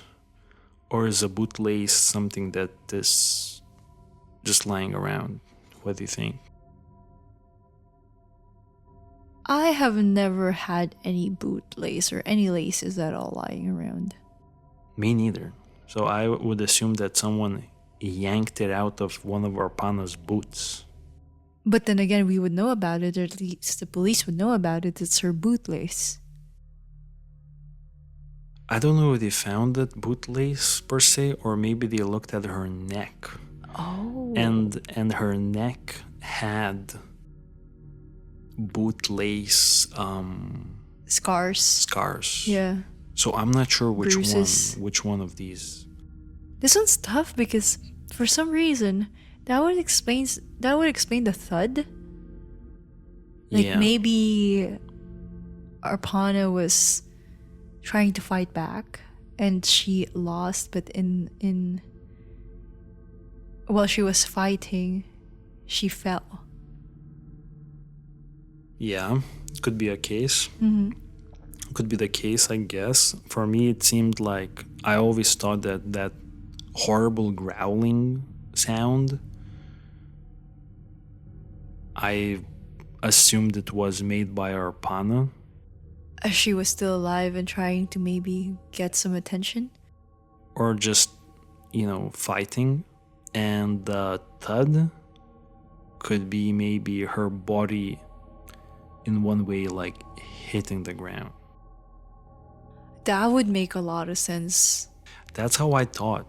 Or is a bootlace something that is just lying around? What do you think? I have never had any bootlace or any laces at all lying around. Me neither. So I would assume that someone yanked it out of one of Arpana's boots. But then again, we would know about it, or at least the police would know about it. It's her bootlace. I don't know if they found that bootlace per se, or maybe they looked at her neck. Oh. And her neck had bootlace scars. Yeah. So I'm not sure Bruises. which one of these. This one's tough because for some reason that would explain the thud. Like maybe Arpana was trying to fight back and she lost, but while she was fighting, she fell. Yeah, could be a case. Mm-hmm. Could be the case, I guess. For me, it seemed like I always thought that horrible growling sound, I assumed it was made by Arpana. As she was still alive and trying to maybe get some attention. Or just, fighting. And the thud could be maybe her body in one way, like hitting the ground. That would make a lot of sense. That's how I thought.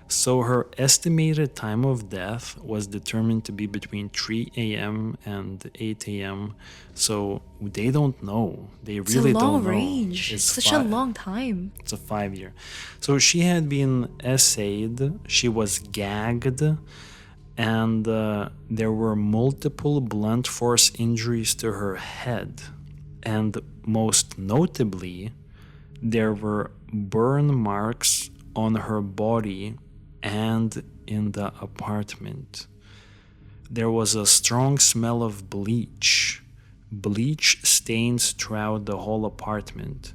So her estimated time of death was determined to be between 3 a.m. and 8 a.m. So they don't know. They really don't know. It's a long range. It's such a long time. It's a 5-year. So she had been essayed. She was gagged. And there were multiple blunt force injuries to her head. And most notably, there were burn marks on her body and in the apartment. There was a strong smell of bleach stains throughout the whole apartment.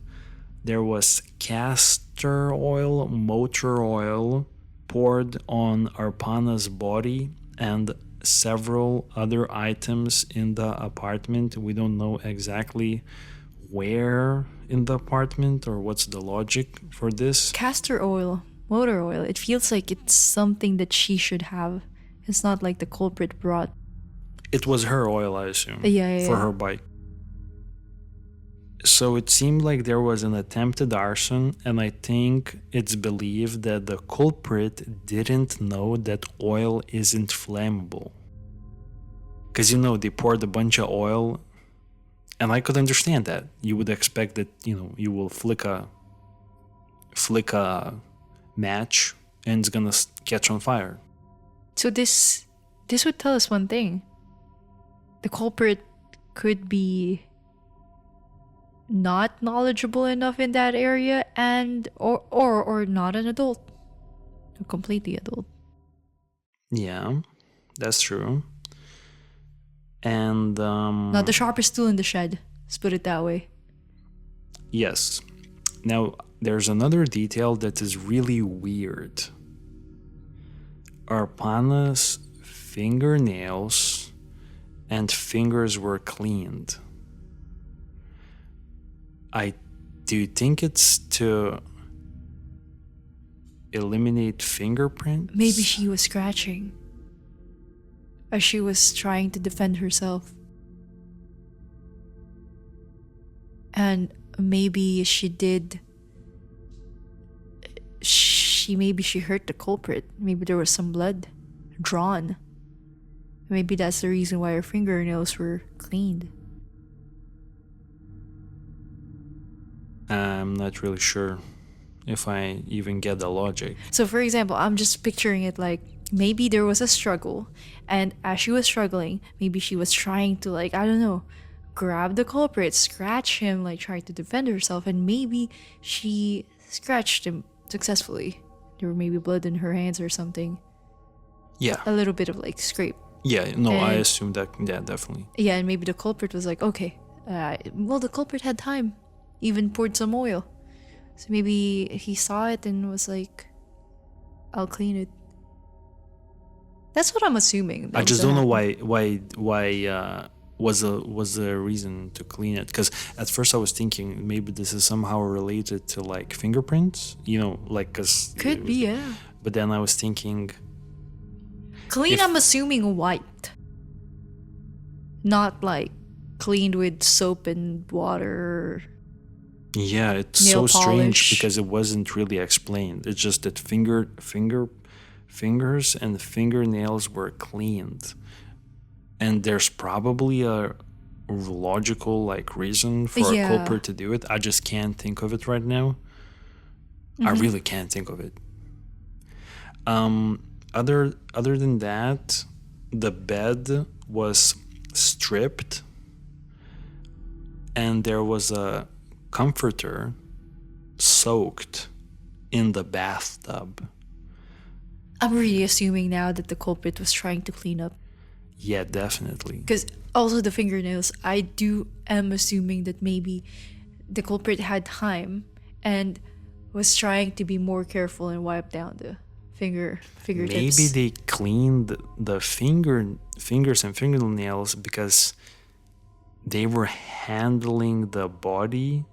There was cast motor oil poured on Arpana's body and several other items in the apartment. We don't know exactly where in the apartment or what's the logic for this. Castor oil, motor oil. It feels like it's something that she should have. It's not like the culprit brought. It was her oil, I assume, Yeah. for her bike. So it seemed like there was an attempted arson, and I think it's believed that the culprit didn't know that oil isn't flammable. Because, they poured a bunch of oil, and I could understand that. You would expect that, you will flick a match and it's gonna catch on fire. So this would tell us one thing. The culprit could be not knowledgeable enough in that area or not an adult. A completely adult. Yeah, that's true. And Not the sharpest tool in the shed. Let's put it that way. Yes. Now, there's another detail that is really weird. Arpana's fingernails and fingers were cleaned. Do you think it's to eliminate fingerprints? Maybe she was scratching as she was trying to defend herself. And maybe she hurt the culprit. Maybe there was some blood drawn. Maybe that's the reason why her fingernails were cleaned. I'm not really sure if I even get the logic. So for example, I'm just picturing it like maybe there was a struggle, and as she was struggling, maybe she was trying to, like, I don't know, grab the culprit, scratch him, like try to defend herself, and maybe she scratched him successfully. There were maybe blood in her hands or something. Yeah. A little bit of like scrape. Yeah, no, I assume that, yeah, definitely. Yeah, and maybe the culprit was like, okay, well, the culprit had time, even poured some oil. So maybe he saw it and was like, I'll clean it. That's what I'm assuming. I just don't know why was a reason to clean it, because at first I was thinking maybe this is somehow related to like fingerprints, like, because could be, yeah. But then I was thinking clean, I'm assuming white, not like cleaned with soap and water. Yeah, it's nail so polish. strange because it wasn't really explained. It's just that fingers and fingernails were cleaned, and there's probably a logical like reason for a culprit to do it. I just can't think of it right now. I really can't think of it. Other than that, the bed was stripped, and there was a comforter soaked in the bathtub. I'm really assuming now that the culprit was trying to clean up. Yeah, definitely. Because also the fingernails, I am assuming that maybe the culprit had time and was trying to be more careful and wipe down the fingertips. Maybe they cleaned the fingers and fingernails because they were handling the body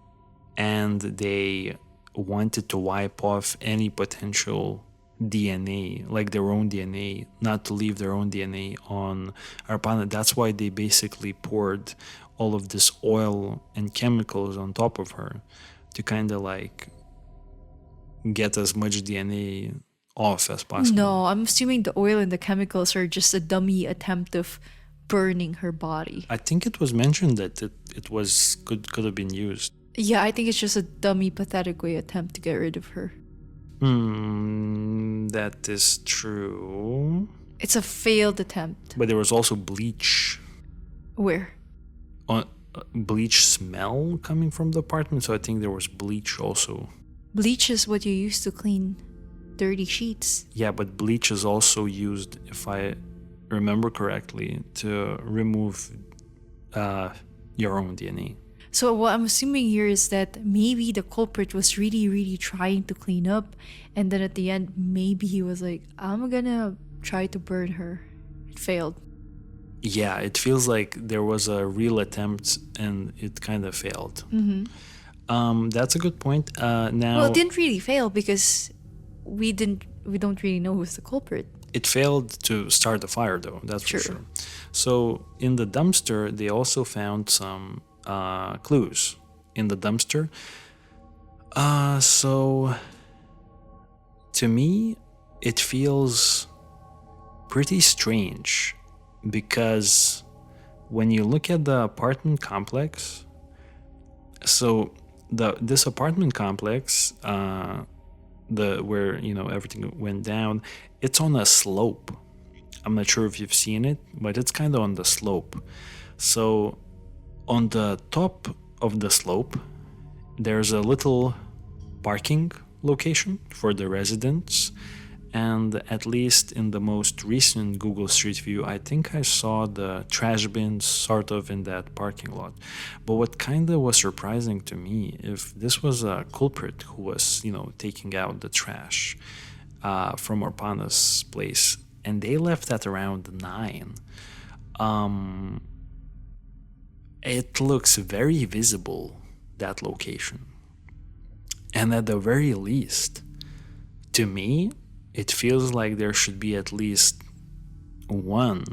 and they wanted to wipe off any potential DNA, like their own DNA, not to leave their own DNA on Arpana. That's why they basically poured all of this oil and chemicals on top of her to kind of like get as much DNA off as possible. No, I'm assuming the oil and the chemicals are just a dummy attempt of burning her body. I think it was mentioned that it was could have been used. Yeah, I think it's just a dummy, pathetic way attempt to get rid of her. That is true. It's a failed attempt. But there was also bleach. Where? Bleach smell coming from the apartment, so I think there was bleach also. Bleach is what you use to clean dirty sheets. Yeah, but bleach is also used, if I remember correctly, to remove your own DNA. So what I'm assuming here is that maybe the culprit was really, really trying to clean up, and then at the end, maybe he was like, "I'm gonna try to burn her." It failed. Yeah, it feels like there was a real attempt and it kind of failed. That's a good point. Now, Well, it didn't really fail because we don't really know who's the culprit. it failed to start the fire, though. That's True. for sure. So in the dumpster, they also found some clues in the dumpster. So to me, it feels pretty strange because when you look at the apartment complex, so this apartment complex, the where everything went down, it's on a slope. I'm not sure if you've seen it, but it's kind of on the slope. So on the top of the slope, there's a little parking location for the residents. And at least in the most recent Google Street View, I think I saw the trash bins sort of in that parking lot. But what kind of was surprising to me, if this was a culprit who was, taking out the trash from Arpana's place, and they left at around 9, it looks very visible, that location. And at the very least, to me, it feels like there should be at least one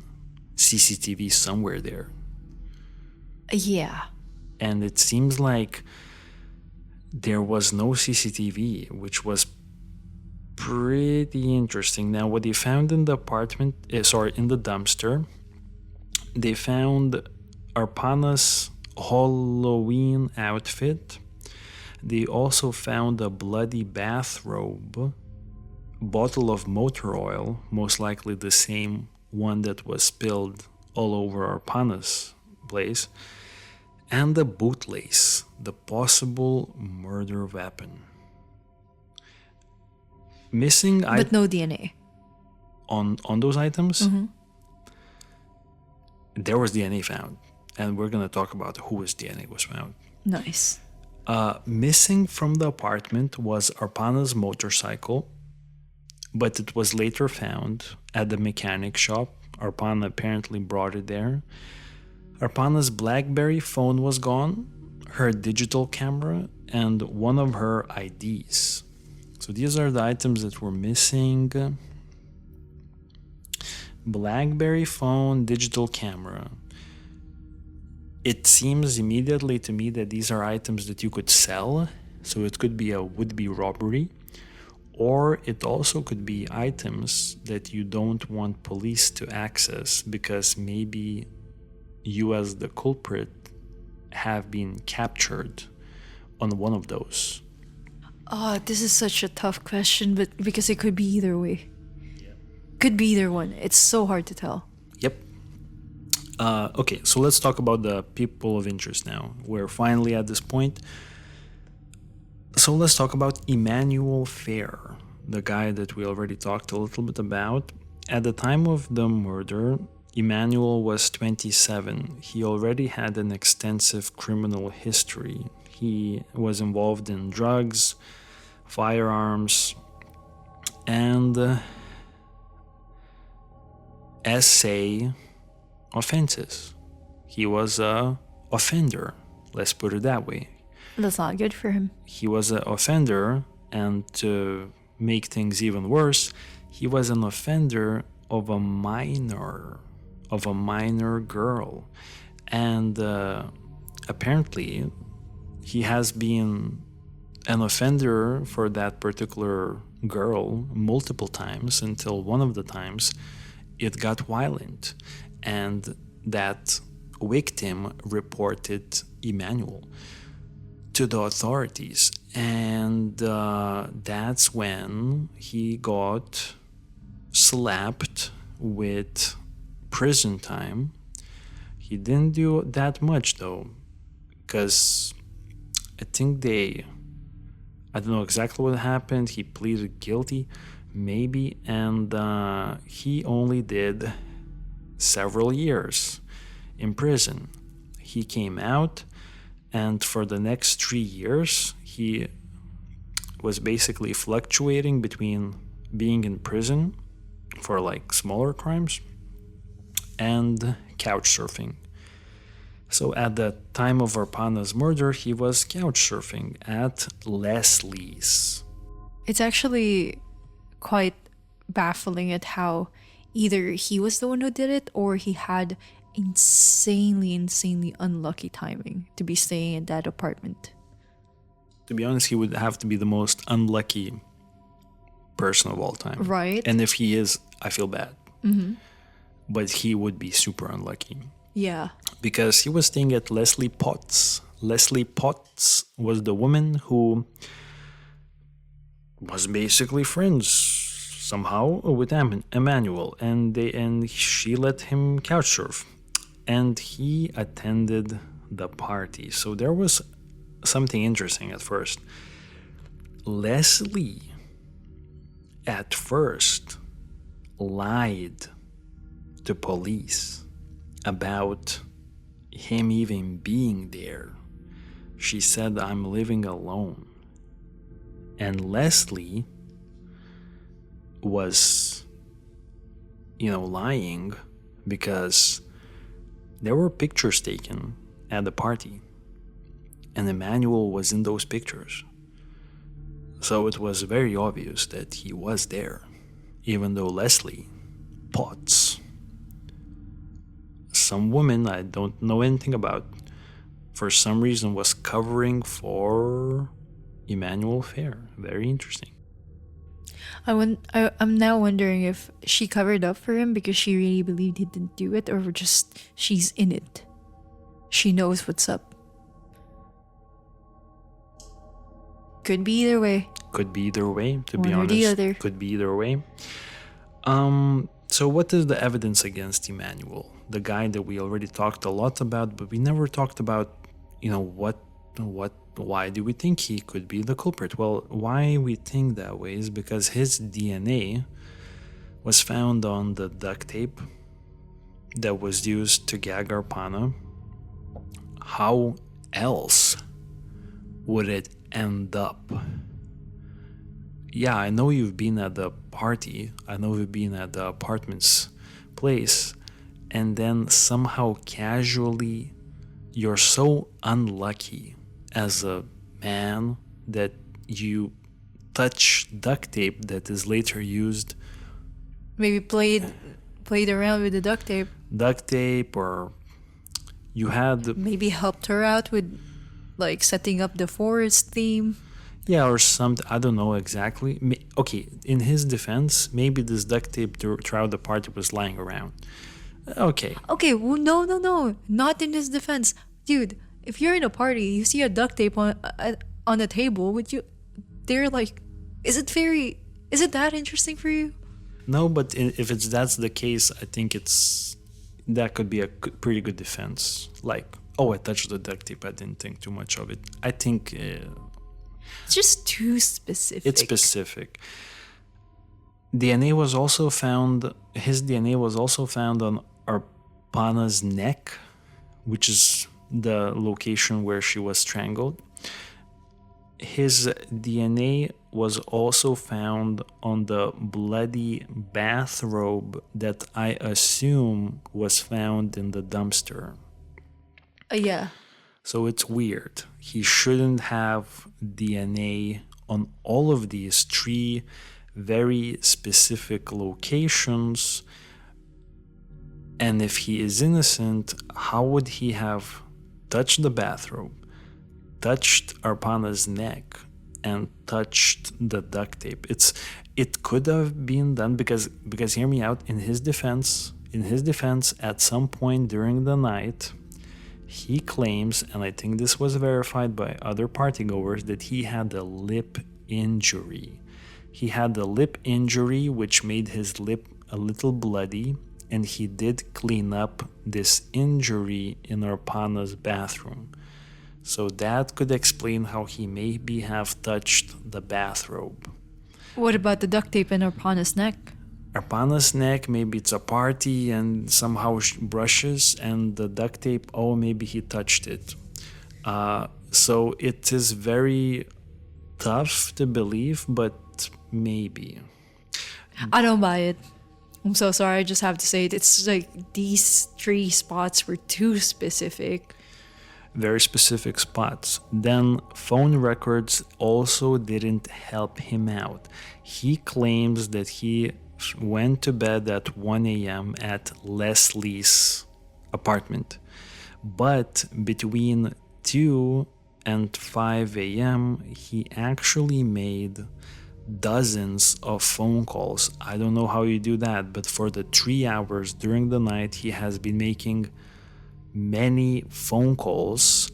CCTV somewhere there. Yeah. And it seems like there was no CCTV, which was pretty interesting. Now, what they found in the in the dumpster, they found Arpana's Halloween outfit. They also found a bloody bathrobe, bottle of motor oil, most likely the same one that was spilled all over Arpana's place, and the bootlace, the possible murder weapon. Missing But no DNA. on those items, there was DNA found, and we're gonna talk about whose DNA was found. Nice. Missing from the apartment was Arpana's motorcycle, but it was later found at the mechanic shop. Arpana apparently brought it there. Arpana's BlackBerry phone was gone, her digital camera, and one of her IDs. So these are the items that were missing. BlackBerry phone, digital camera. It seems immediately to me that these are items that you could sell, so it could be a would-be robbery, or it also could be items that you don't want police to access because maybe you as the culprit have been captured on one of those. Oh, this is such a tough question, but because it could be either way. Could be either one. It's so hard to tell. Yep. Okay, so let's talk about the people of interest now. We're finally at this point. So let's talk about Emmanuel Fair, the guy that we already talked a little bit about. At the time of the murder, Emmanuel was 27. He already had an extensive criminal history. He was involved in drugs, firearms, and essay offenses. He was a offender, let's put it that way. That's not good for him. He was an offender, and to make things even worse, he was an offender of a minor girl. And apparently, he has been an offender for that particular girl multiple times until one of the times it got violent. And that victim reported Emmanuel to the authorities, and that's when he got slapped with prison time. He didn't do that much though, because I think I don't know exactly what happened. He pleaded guilty, maybe, and he only did several years in prison. He came out, And for the next 3 years, he was basically fluctuating between being in prison for like smaller crimes and couch surfing. So at the time of Arpana's murder, he was couch surfing at Leslie's. It's actually quite baffling at how either he was the one who did it or he had insanely unlucky timing to be staying in that apartment. To be honest, he would have to be the most unlucky person of all time. Right. And if he is, I feel bad. But he would be super unlucky. Yeah. Because he was staying at Leslie Potts. Leslie Potts was the woman who was basically friends somehow with Emmanuel, and she let him couch surf, and he attended the party. So there was something interesting at first. Leslie at first lied to police about him even being there. She said, "I'm living alone." And Leslie was, lying because there were pictures taken at the party. And Emmanuel was in those pictures. So it was very obvious that he was there, even though Leslie Potts, some woman I don't know anything about, for some reason was covering for Emmanuel Fair. Very interesting. I'm now wondering if she covered up for him because she really believed he didn't do it, or just she's in it. She knows what's up. Could be either way. Could be either way, to be One or honest. the other. Could be either way. So what is the evidence against Emmanuel? The guy that we already talked a lot about, but we never talked about, why do we think he could be the culprit? Well, why we think that way is because his DNA was found on the duct tape that was used to gag Arpana. How else would it end up? Yeah, I know you've been at the party. I know you've been at the apartment's place. And then somehow casually, you're so unlucky as a man that you touch duct tape that is later used. Maybe played around with the duct tape. Duct tape, or you had... Maybe helped her out with like setting up the forest theme. Yeah, or something. I don't know exactly. Okay, in his defense, maybe this duct tape throughout the party was lying around. Okay. Okay, well, no. Not in his defense. Dude, if you're in a party, you see a duct tape on a table, they're like, is it that interesting for you? No, but if that's the case, I think that could be a pretty good defense. Like, I touched the duct tape, I didn't think too much of it. I think... it's just too specific. It's specific. DNA was also found... His DNA was also found on Arpana's neck, which is the location where she was strangled. His DNA was also found on the bloody bathrobe that I assume was found in the dumpster. Yeah. So it's weird. He shouldn't have DNA on all of these 3 very specific locations. And if he is innocent, how would he have touched the bathrobe, touched Arpana's neck, and touched the duct tape? It could have been done because hear me out, in his defense, at some point during the night, he claims, and I think this was verified by other partygoers, that he had a lip injury. He had a lip injury which made his lip a little bloody, and he did clean up this injury in Arpana's bathroom. So that could explain how he maybe have touched the bathrobe. What about the duct tape in Arpana's neck? Arpana's neck, maybe it's a party and somehow brushes, and the duct tape, maybe he touched it. So it is very tough to believe, but maybe. I don't buy it. I'm so sorry. I just have to say it. It's like these three spots were too specific. Very specific spots. Then phone records also didn't help him out. He claims that he went to bed at 1 a.m. at Leslie's apartment, but between 2 and 5 a.m., he actually made dozens of phone calls. I don't know how you do that, but for the 3 hours during the night, he has been making many phone calls.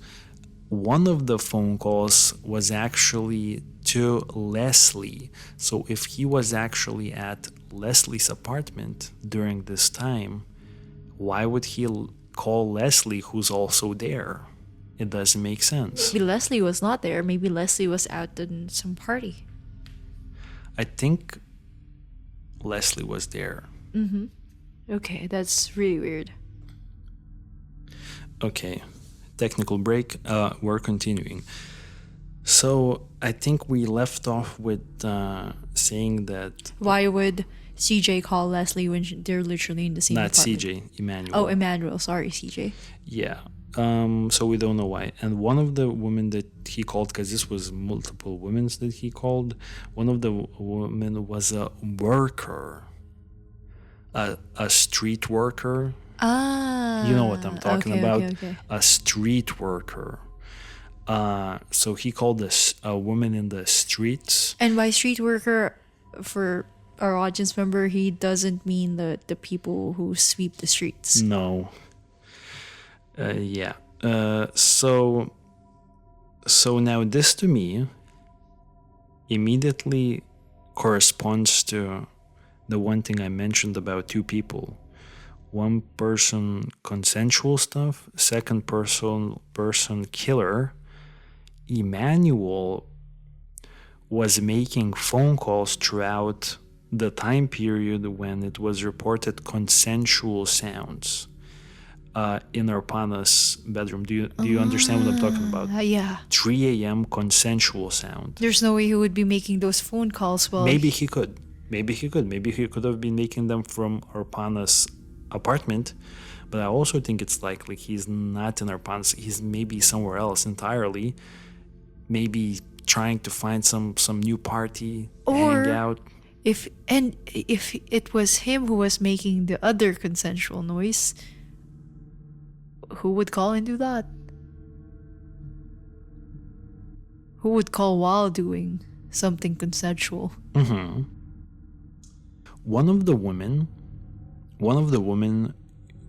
One of the phone calls was actually to Leslie. So if he was actually at Leslie's apartment during this time, why would he call Leslie, who's also there? It doesn't make sense. Maybe Leslie was not there. Maybe Leslie was out in some party. I think Leslie was there. Okay, that's really weird. Okay, technical break. We're continuing. So I think we left off with saying that Why would CJ call Leslie when they're literally in the same not apartment? CJ, Emmanuel. Oh, Emmanuel. Sorry, CJ. Yeah. So we don't know why. And one of the women that he called, because this was multiple women that he called, one of the women was a worker, a street worker. Ah. You know what I'm talking okay, about. Okay. A street worker. So he called a woman in the streets. And by street worker, for our audience member, he doesn't mean the people who sweep the streets. No. Yeah. So now this to me immediately corresponds to the one thing I mentioned about two people. One person consensual stuff, second person killer. Emmanuel was making phone calls throughout the time period when it was reported consensual sounds in Arpana's bedroom. Do you understand what I'm talking about? Yeah. 3 a.m. consensual sound. There's no way he would be making those phone calls. Well, Maybe he could. Maybe he could have been making them from Arpana's apartment, but I also think it's likely he's not in Arpana's. He's maybe somewhere else entirely. Maybe trying to find some new party, Or hang out. if it was him who was making the other consensual noise, who would call and do that? Who would call while doing something consensual? One of the women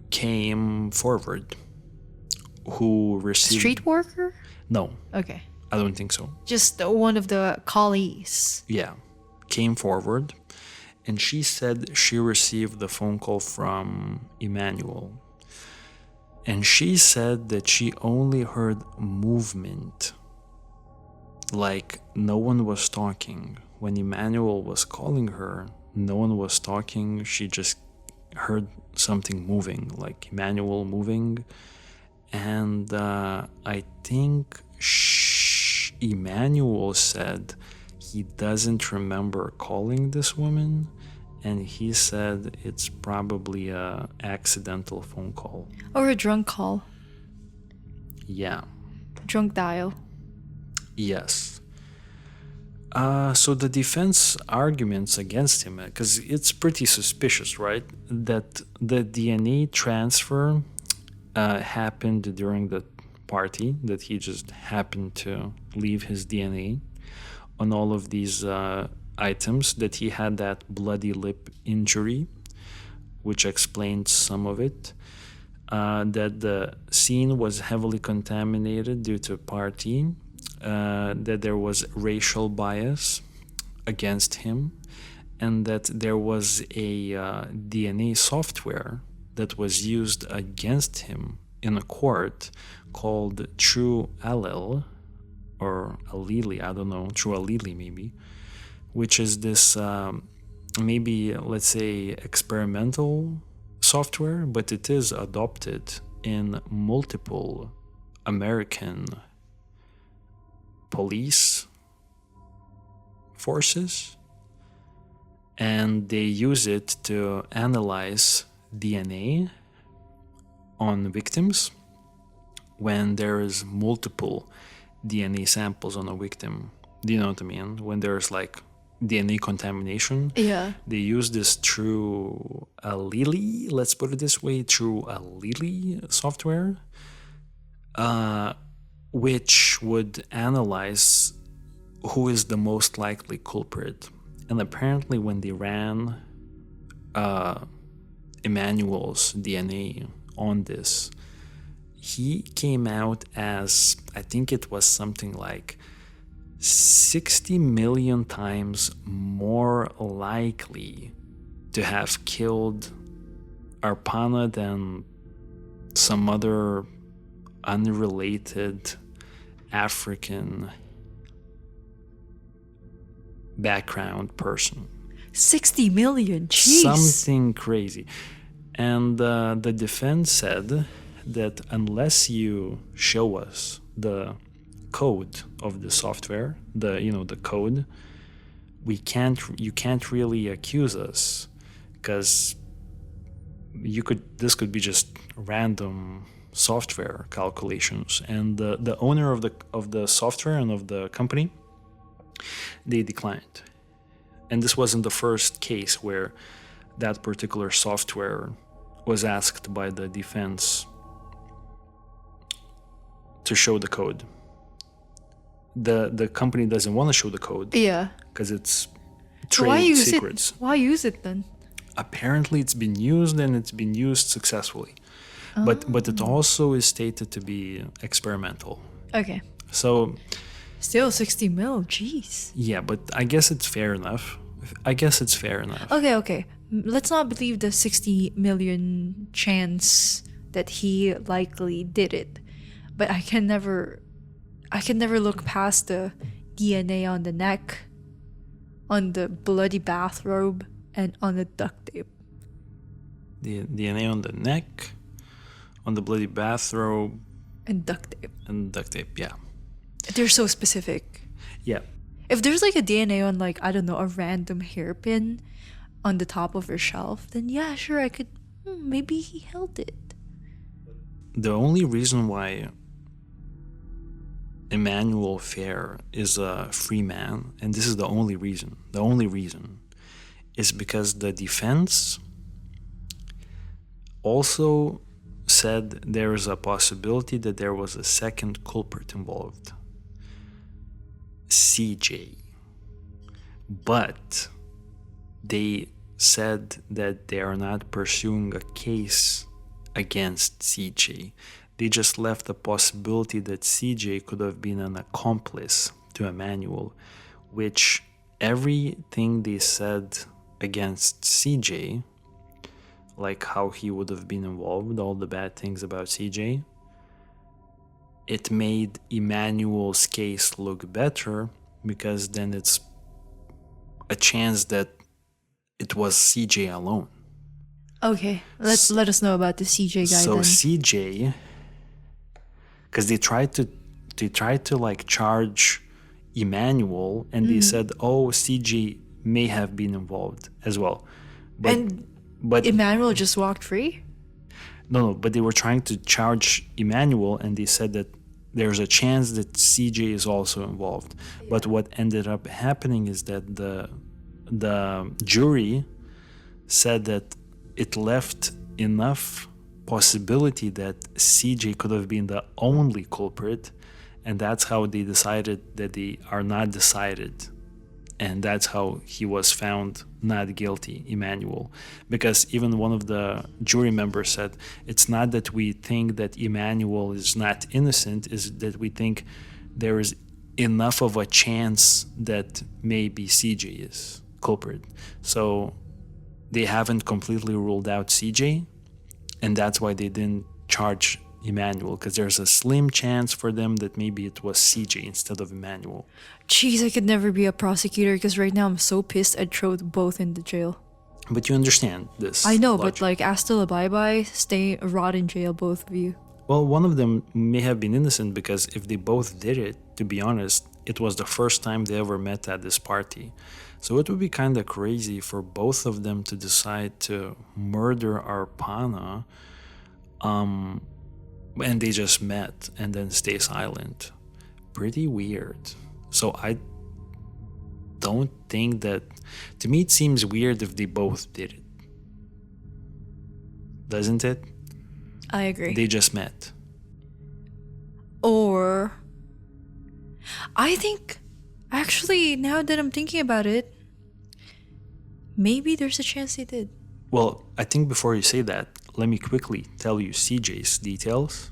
came forward who received... Street worker? No, Okay. I don't think so. Just one of the colleagues. Yeah, came forward, and she said she received the phone call from Emmanuel. And she said that she only heard movement. Like no one was talking. When Emmanuel was calling her, no one was talking. She just heard something moving, like Emmanuel moving. And I think Emmanuel said he doesn't remember calling this woman, and he said it's probably a accidental phone call. Or a drunk call. Yeah. Drunk dial. Yes. So the defense arguments against him, because it's pretty suspicious, right? That the DNA transfer happened during the party, that he just happened to leave his DNA on all of these items, that he had that bloody lip injury, which explains some of it, that the scene was heavily contaminated due to party, that there was racial bias against him, and that there was a DNA software that was used against him in a court called True Allele, or Allele, I don't know, True Allele maybe, which is this maybe, let's say, experimental software, but it is adopted in multiple American police forces, and they use it to analyze DNA on victims when there is multiple DNA samples on a victim. Do you know what I mean? When there's like DNA contamination, Yeah. they use this through a Lily, let's put it this way, through a Lily software, which would analyze who is the most likely culprit. And apparently when they ran Emmanuel's DNA on this, he came out as, I think it was something like 60 million times more likely to have killed Arpana than some other unrelated African background person. 60 million, jeez. Something crazy. And the defense said that unless you show us the code of the software, the code, you can't really accuse us, because this could be just random software calculations. And the owner of the software and of the company, they declined. And this wasn't the first case where that particular software was asked by the defense to show the code. The company doesn't want to show the code. Yeah. Because it's So why trade use secrets. Why use it then? Apparently it's been used, and it's been used successfully. But it also is stated to be experimental. Okay. So Still 60 mil, jeez. yeah, but I guess it's fair enough. Okay. Let's not believe the 60 million chance that he likely did it. But I can never look past the DNA on the neck, on the bloody bathrobe, and on the duct tape. The DNA on the neck, on the bloody bathrobe, And duct tape. and duct tape, yeah. They're so specific. Yeah. If there's like a DNA on, like, I don't know, a random hairpin on the top of her shelf, then yeah, sure, I could, maybe he held it. The only reason why Emmanuel Fair is a free man, and this is the only reason, is because the defense also said there is a possibility that there was a second culprit involved, CJ. But they said that they are not pursuing a case against CJ. They just left the possibility that CJ could have been an accomplice to Emmanuel, which everything they said against CJ, like how he would have been involved, all the bad things about CJ, it made Emmanuel's case look better, because then it's a chance that it was CJ alone. Okay, let us know about the CJ guy So then. CJ, because they tried to like charge Emmanuel, and they said, oh, CJ may have been involved as well, but Emmanuel just walked free? no, but they were trying to charge Emmanuel, and they said that there's a chance that CJ is also involved. But what ended up happening is that the jury said that it left enough possibility that CJ could have been the only culprit, and that's how they decided that they are not decided. And that's how he was found not guilty, Emmanuel. Because even one of the jury members said, it's not that we think that Emmanuel is not innocent, is that we think there is enough of a chance that maybe CJ is culprit. So they haven't completely ruled out CJ, and that's why they didn't charge Emmanuel, because there's a slim chance for them that maybe it was CJ instead of Emmanuel. Jeez, I could never be a prosecutor because right now I'm so pissed I'd throw both in the jail. But you understand this. I know, logic. but like, Astil bye-bye, stay rot in jail, both of you. Well, one of them may have been innocent, because if they both did it, to be honest, it was the first time they ever met at this party. So it would be kind of crazy for both of them to decide to murder Arpana, and they just met and then stay silent. Pretty weird. So I don't think that, to me it seems weird if they both did it. Doesn't it? I agree. They just met. Or I think, actually, now that I'm thinking about it, maybe there's a chance they did. Well, I think before you say that, let me quickly tell you CJ's details,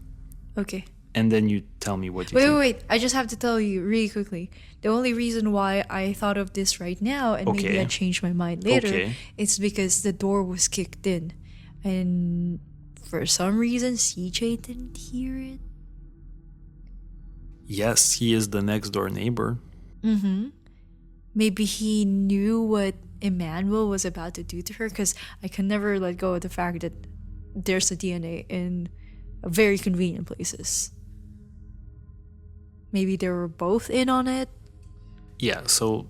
Okay. and then you tell me what you Wait, think. wait, wait. I just have to tell you really quickly. The only reason why I thought of this right now and maybe Okay. I changed my mind later, Okay. it's because the door was kicked in. And for some reason, CJ didn't hear it. Yes, he is the next door neighbor. Maybe he knew what Emmanuel was about to do to her, because I can never let go of the fact that there's a DNA in very convenient places. Maybe they were both in on it. Yeah, so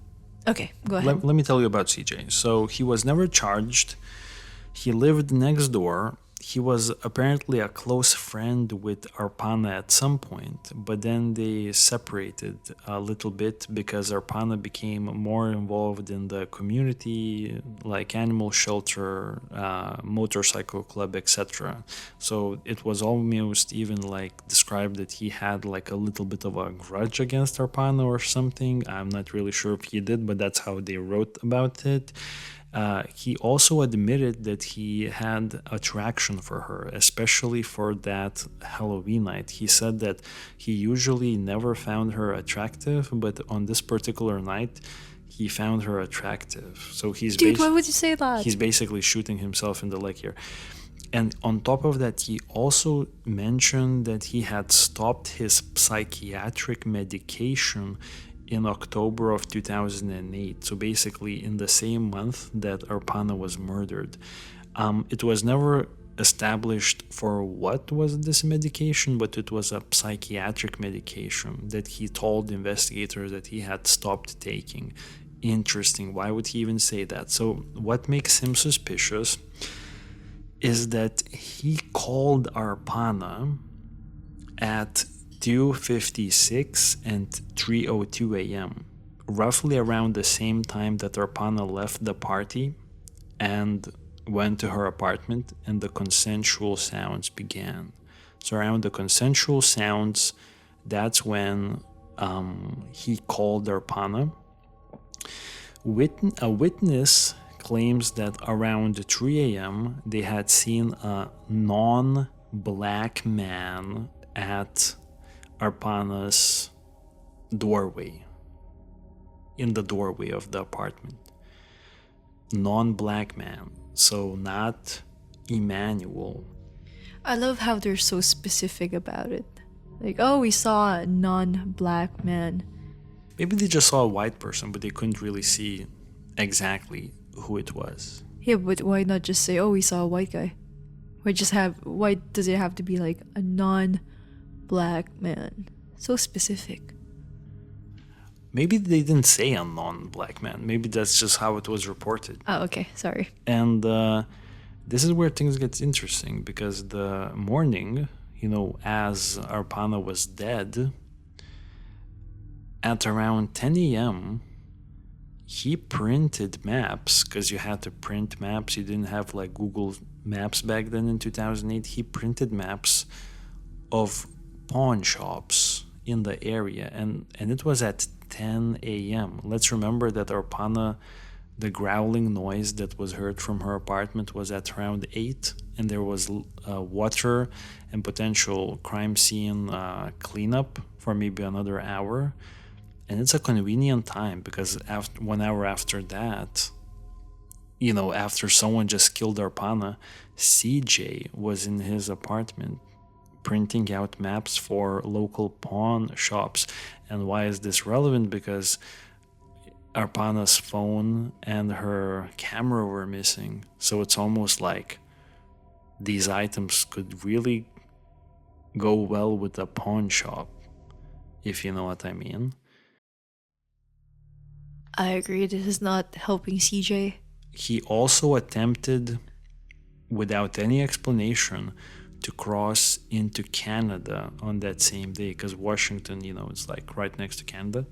Okay, go ahead. let me tell you about CJ. So he was never charged. He lived next door. He was apparently a close friend with Arpana at some point, but then they separated a little bit because Arpana became more involved in the community, like animal shelter, motorcycle club, etc. So it was almost even like described that he had like a little bit of a grudge against Arpana or something. I'm not really sure if he did, but that's how they wrote about it. He also admitted that he had attraction for her, especially for that Halloween night. He said that he usually never found her attractive, but on this particular night, he found her attractive. So Dude, why would you say that? he's basically shooting himself in the leg here. And on top of that, he also mentioned that he had stopped his psychiatric medication in October of 2008. So basically in the same month that Arpana was murdered. It was never established for what was this medication, but it was a psychiatric medication that he told investigators that he had stopped taking. Interesting. Why would he even say that? So what makes him suspicious is that he called Arpana at 2:56 and 3:02 a.m., roughly around the same time that Arpana left the party and went to her apartment, and the consensual sounds began. So around the consensual sounds, that's when he called Arpana. A witness claims that around 3 a.m. they had seen a non-black man at Arpana's doorway, in the doorway of the apartment. Non-black man, so not Emmanuel. I love how they're so specific about it. Like, oh, we saw a non-black man. Maybe they just saw a white person, but they couldn't really see exactly who it was. Yeah, but why not just say, oh, we saw a white guy? Why does it have to be like a non-black man? So specific. Maybe they didn't say a non-black man. Maybe that's just how it was reported. Oh, okay, sorry. And this is where things get interesting, because the morning, as Arpana was dead, at around 10 a.m., he printed maps, because you had to print maps. You didn't have like Google Maps back then in 2008. He printed maps of pawn shops in the area, and it was at 10 a.m. Let's remember that Arpana, the growling noise that was heard from her apartment was at around 8, and there was water and potential crime scene cleanup for maybe another hour. And it's a convenient time, because after 1 hour after that, after someone just killed Arpana, CJ was in his apartment printing out maps for local pawn shops. And why is this relevant? Because Arpana's phone and her camera were missing. So it's almost like these items could really go well with a pawn shop, if you know what I mean. I agree. This is not helping CJ. He also attempted, without any explanation, to cross into Canada on that same day, because Washington, it's like right next to Canada.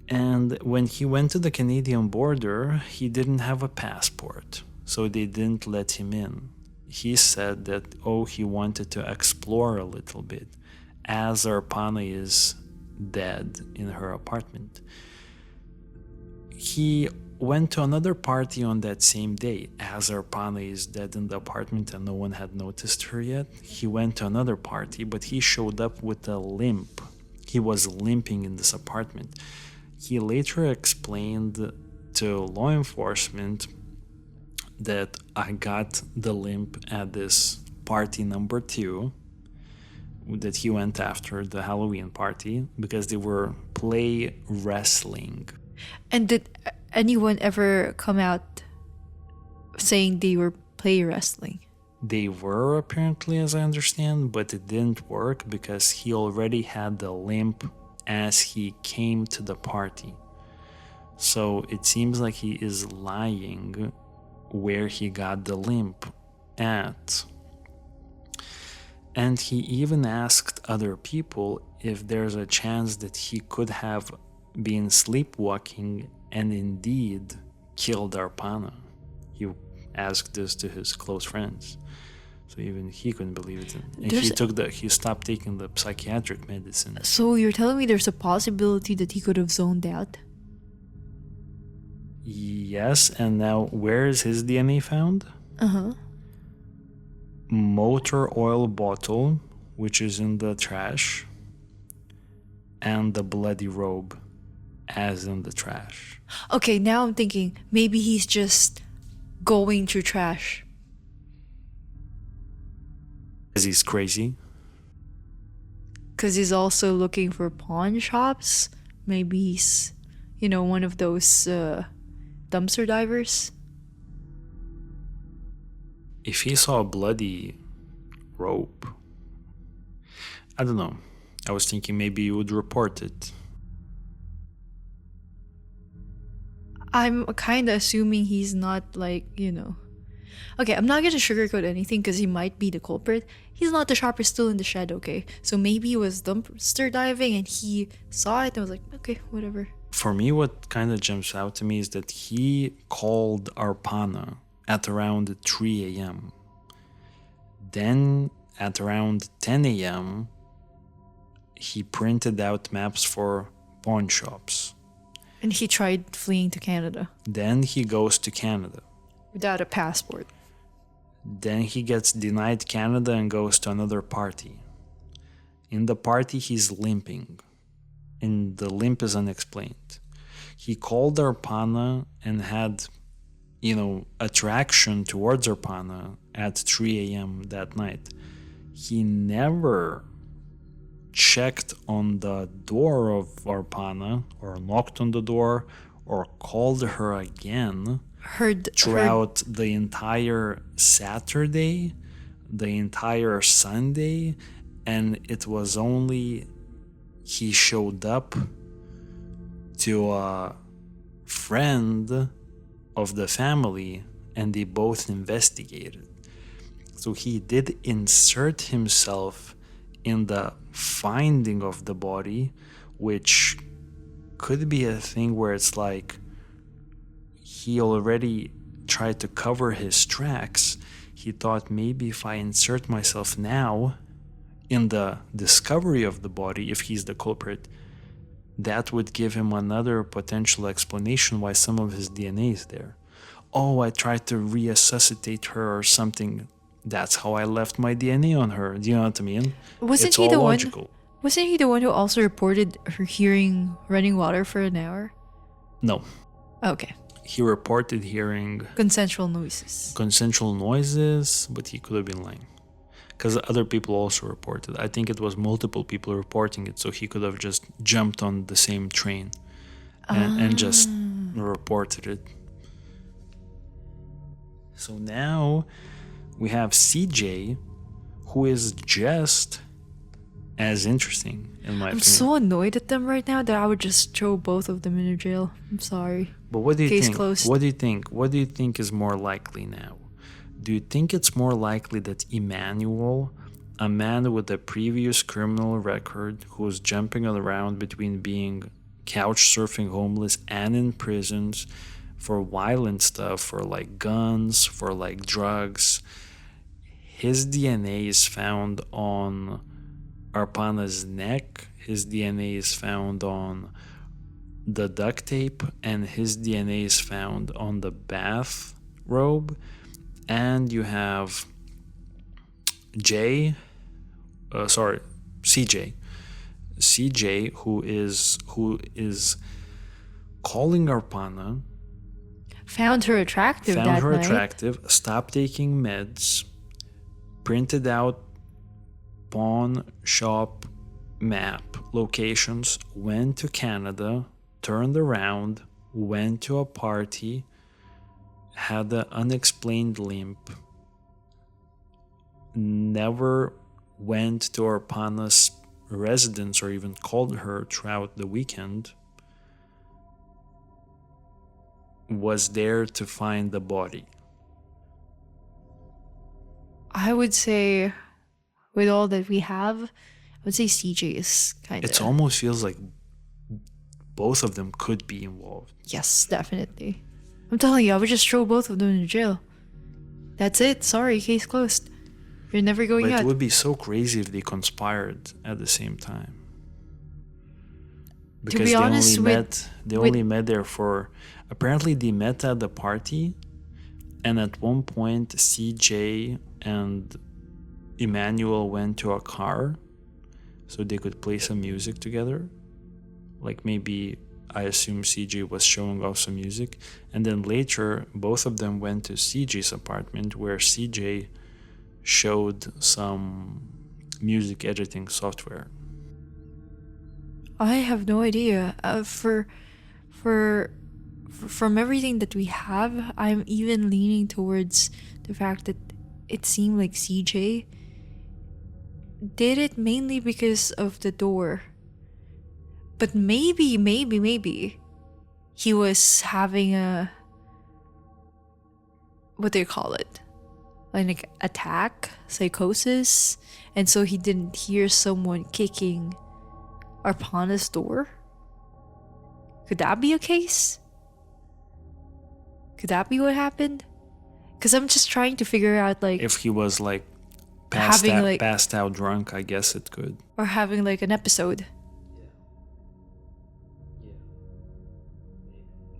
And when he went to the Canadian border, he didn't have a passport, so they didn't let him in. He said that, he wanted to explore a little bit, as Arpana is dead in her apartment. He went to another party on that same day, as Arpana is dead in the apartment and no one had noticed her yet. He went to another party, but he showed up with a limp. He was limping in this apartment. He later explained to law enforcement that I got the limp at this party number 2 that he went after, the Halloween party, because they were play wrestling. And did anyone ever come out saying they were play wrestling? They were, apparently, as I understand, but it didn't work because he already had the limp as he came to the party. So it seems like he is lying where he got the limp at. And he even asked other people if there's a chance that he could have been sleepwalking and indeed killed Arpana. He asked this to his close friends. So even he couldn't believe it. And he stopped taking the psychiatric medicine. So you're telling me there's a possibility that he could have zoned out? Yes, and now where is his DNA found? Motor oil bottle, which is in the trash, and the bloody robe, as in the trash. Okay, now I'm thinking maybe he's just going through trash. Because he's crazy? Because he's also looking for pawn shops. Maybe he's, one of those dumpster divers. If he saw a bloody rope, I don't know. I was thinking maybe you would report it. I'm kind of assuming he's not Okay, I'm not gonna sugarcoat anything because he might be the culprit. He's not the shopper, still in the shed, okay? So maybe he was dumpster diving and he saw it and was like, okay, whatever. For me, what kind of jumps out to me is that he called Arpana at around 3 a.m. Then at around 10 a.m., he printed out maps for pawn shops. And he tried fleeing to Canada. Then he goes to Canada. Without a passport. Then he gets denied Canada and goes to another party. In the party, he's limping. And the limp is unexplained. He called Arpana and had, attraction towards Arpana at 3 a.m. that night. He never checked on the door of Arpana or knocked on the door or called her again throughout the entire Saturday, the entire Sunday, and it was only he showed up to a friend of the family and they both investigated. So he did insert himself in the finding of the body, which could be a thing where it's like he already tried to cover his tracks. He thought maybe if I insert myself now in the discovery of the body, if he's the culprit, that would give him another potential explanation why some of his DNA is there. Oh, I tried to resuscitate her or something. That's how I left my DNA on her. Do you know what I mean? Wasn't he the one who also reported her hearing running water for an hour? No. Okay. He reported hearing consensual noises, but he could have been lying. Because other people also reported. I think it was multiple people reporting it, so he could have just jumped on the same train and just reported it. So now we have CJ, who is just as interesting, in my I'm opinion. so annoyed at them right now that I would just throw both of them in jail. I'm sorry. But what do you Case think? closed. What do you think? What do you think is more likely now? Do you think it's more likely that Emmanuel, a man with a previous criminal record who was jumping around between being couch surfing homeless and in prisons for violent stuff, for like guns, for like drugs, his DNA is found on Arpana's neck, his DNA is found on the duct tape, and his DNA is found on the bathrobe. And you have CJ, who is calling Arpana, Found her attractive that night. stopped taking meds, printed out pawn shop map locations, went to Canada, turned around, went to a party, had an unexplained limp, never went to Arpana's residence or even called her throughout the weekend, was there to find the body. I would say, with all that we have, I would say CJ is kind of... It almost feels like both of them could be involved. Yes, definitely. I'm telling you, I would just throw both of them in jail. That's it. Sorry, case closed. You're never going But out. it would be so crazy if they conspired at the same time. Because be honest, they only met there for... Apparently they met at the party, and at one point CJ and Emmanuel went to a car so they could play some music together. Like maybe, I assume CJ was showing off some music. And then later, both of them went to CJ's apartment where CJ showed some music editing software. I have no idea. From everything that we have, I'm even leaning towards the fact that it seemed like CJ did it mainly because of the door. But maybe he was having a, what do you call it? Like attack, psychosis, and so he didn't hear someone kicking Arpana's door. Could that be a case? Could that be what happened? Because I'm just trying to figure out, like, If he was like passed out drunk, I guess it could. Or having like an episode.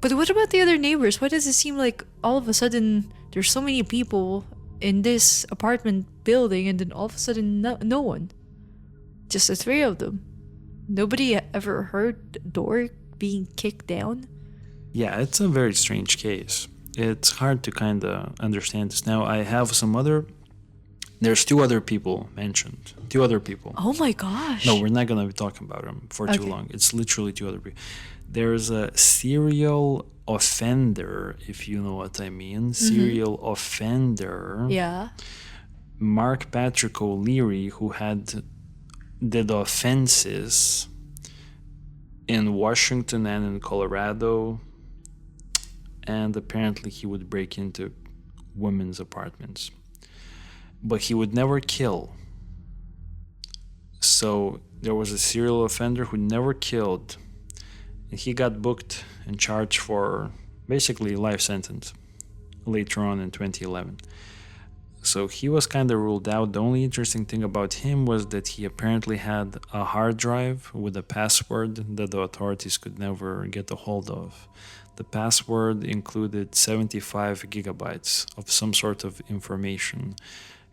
But what about the other neighbors? Why does it seem like all of a sudden there's so many people in this apartment building and then all of a sudden no one? Just the three of them. Nobody ever heard the door being kicked down? Yeah, it's a very strange case. It's hard to kind of understand this. Now, I have some other... There's two other people mentioned. Two other people. Oh my gosh. No, we're not going to be talking about them for too long. It's literally two other people. There's a serial offender, if you know what I mean. Serial offender. Yeah. Mark Patrick O'Leary, who did offenses in Washington and in Colorado, and apparently he would break into women's apartments, but he would never kill. So there was a serial offender who never killed, and he got booked and charged for basically life sentence later on in 2011. So he was kind of ruled out. The only interesting thing about him was that he apparently had a hard drive with a password that the authorities could never get a hold of. The password included 75 gigabytes of some sort of information.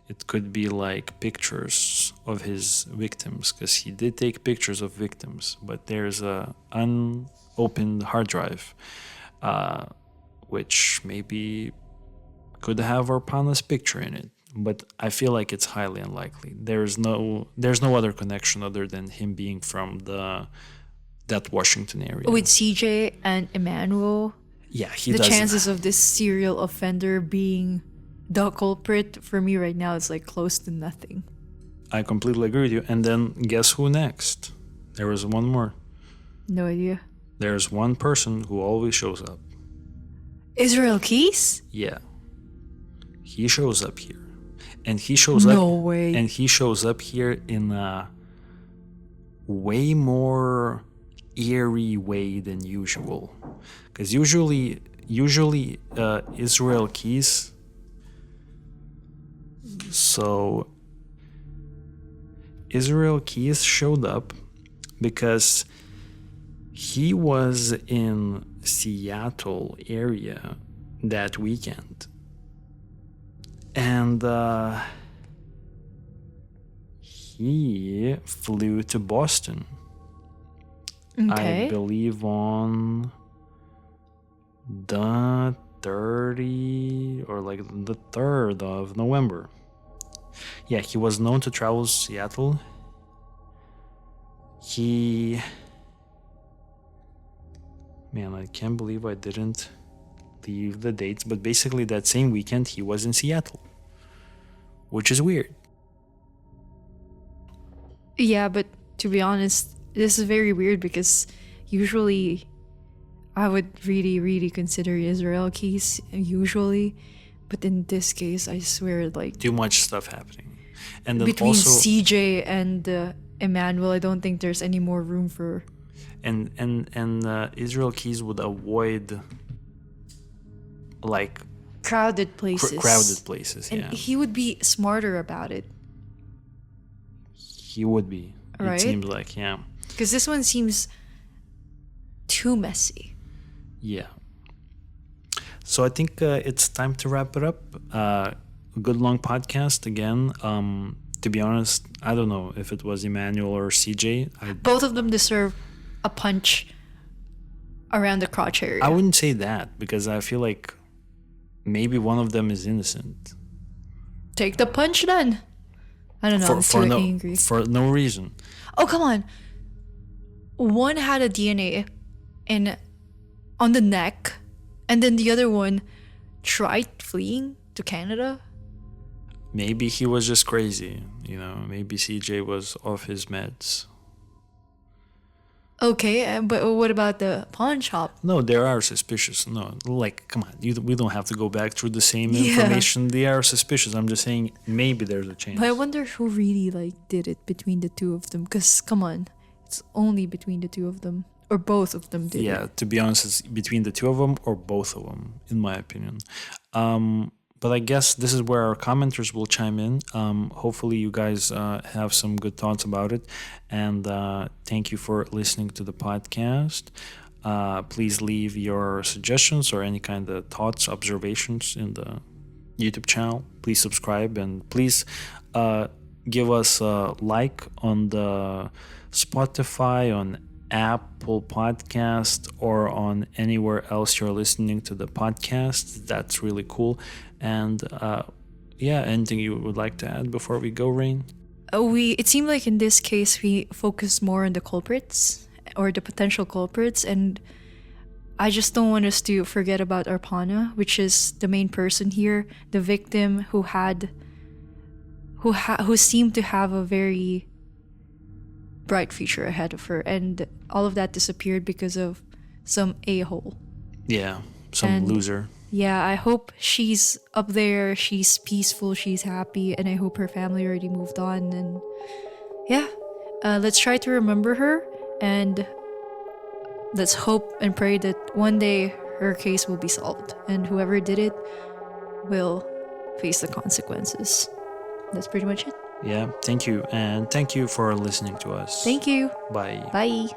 It could be like pictures of his victims, because he did take pictures of victims, but there's a unopened hard drive, which maybe could have Arpana's picture in it, but I feel like it's highly unlikely. There's no other connection other than him being from that Washington area. With CJ and Emmanuel, yeah, the chances of this serial offender being the culprit for me right now is like close to nothing. I completely agree with you. And then guess who next? There was one more. No idea. There's one person who always shows up. Israel Keys? Yeah. He shows up here. And he shows up. No way. And he shows up here in a way more eerie way than usual. Because usually Israel Keys. So Israel Keys showed up because he was in Seattle area that weekend. And he flew to Boston. Okay. I believe on the 30 or like the 3rd of November. Yeah, he was known to travel to Seattle. Man, I can't believe I didn't leave the dates, but basically that same weekend he was in Seattle, which is weird. Yeah, but to be honest, this is very weird because usually I would really, really consider Israel Keys usually, but in this case, I swear, like Too much stuff happening. And then between also CJ and Emmanuel, I don't think there's any more room for. and Israel Keys would avoid like Crowded places. crowded places. And Yeah, he would be smarter about it, he would be. Right? It seems like, yeah. because this one seems too messy. Yeah. So I think it's time to wrap it up. A good long podcast again. To be honest, I don't know if it was Emmanuel or CJ. Both of them deserve a punch around the crotch area. I wouldn't say that because I feel like maybe one of them is innocent. Take the punch then. I don't know. I'm too angry. For no reason. Oh, come on. One had a DNA on the neck, and then the other one tried fleeing to Canada. Maybe he was just crazy. Maybe CJ was off his meds. Okay, but what about the pawn shop? No, they are suspicious. No, like, come on. We don't have to go back through the same Yeah. information. They are suspicious. I'm just saying maybe there's a chance. But I wonder who really did it between the two of them. Because come on, it's only between the two of them, or both of them did it. Yeah, to be honest, it's between the two of them or both of them, in my opinion. But I guess this is where our commenters will chime in. Hopefully you guys have some good thoughts about it. And thank you for listening to the podcast. Please leave your suggestions or any kind of thoughts, observations in the YouTube channel. Please subscribe and please give us a like on the Spotify, on Apple Podcast, or on anywhere else you're listening to the podcast. That's really cool. And anything you would like to add before we go, Rain? It seemed like in this case we focused more on the culprits or the potential culprits, and I just don't want us to forget about Arpana, which is the main person here, the victim who seemed to have a very bright future ahead of her, and all of that disappeared because of some a-hole. Yeah, some loser. Yeah, I hope she's up there, she's peaceful, she's happy, and I hope her family already moved on. And yeah, let's try to remember her, and let's hope and pray that one day her case will be solved, and whoever did it will face the consequences. That's pretty much it. Yeah, thank you. And thank you for listening to us. Thank you. Bye. Bye.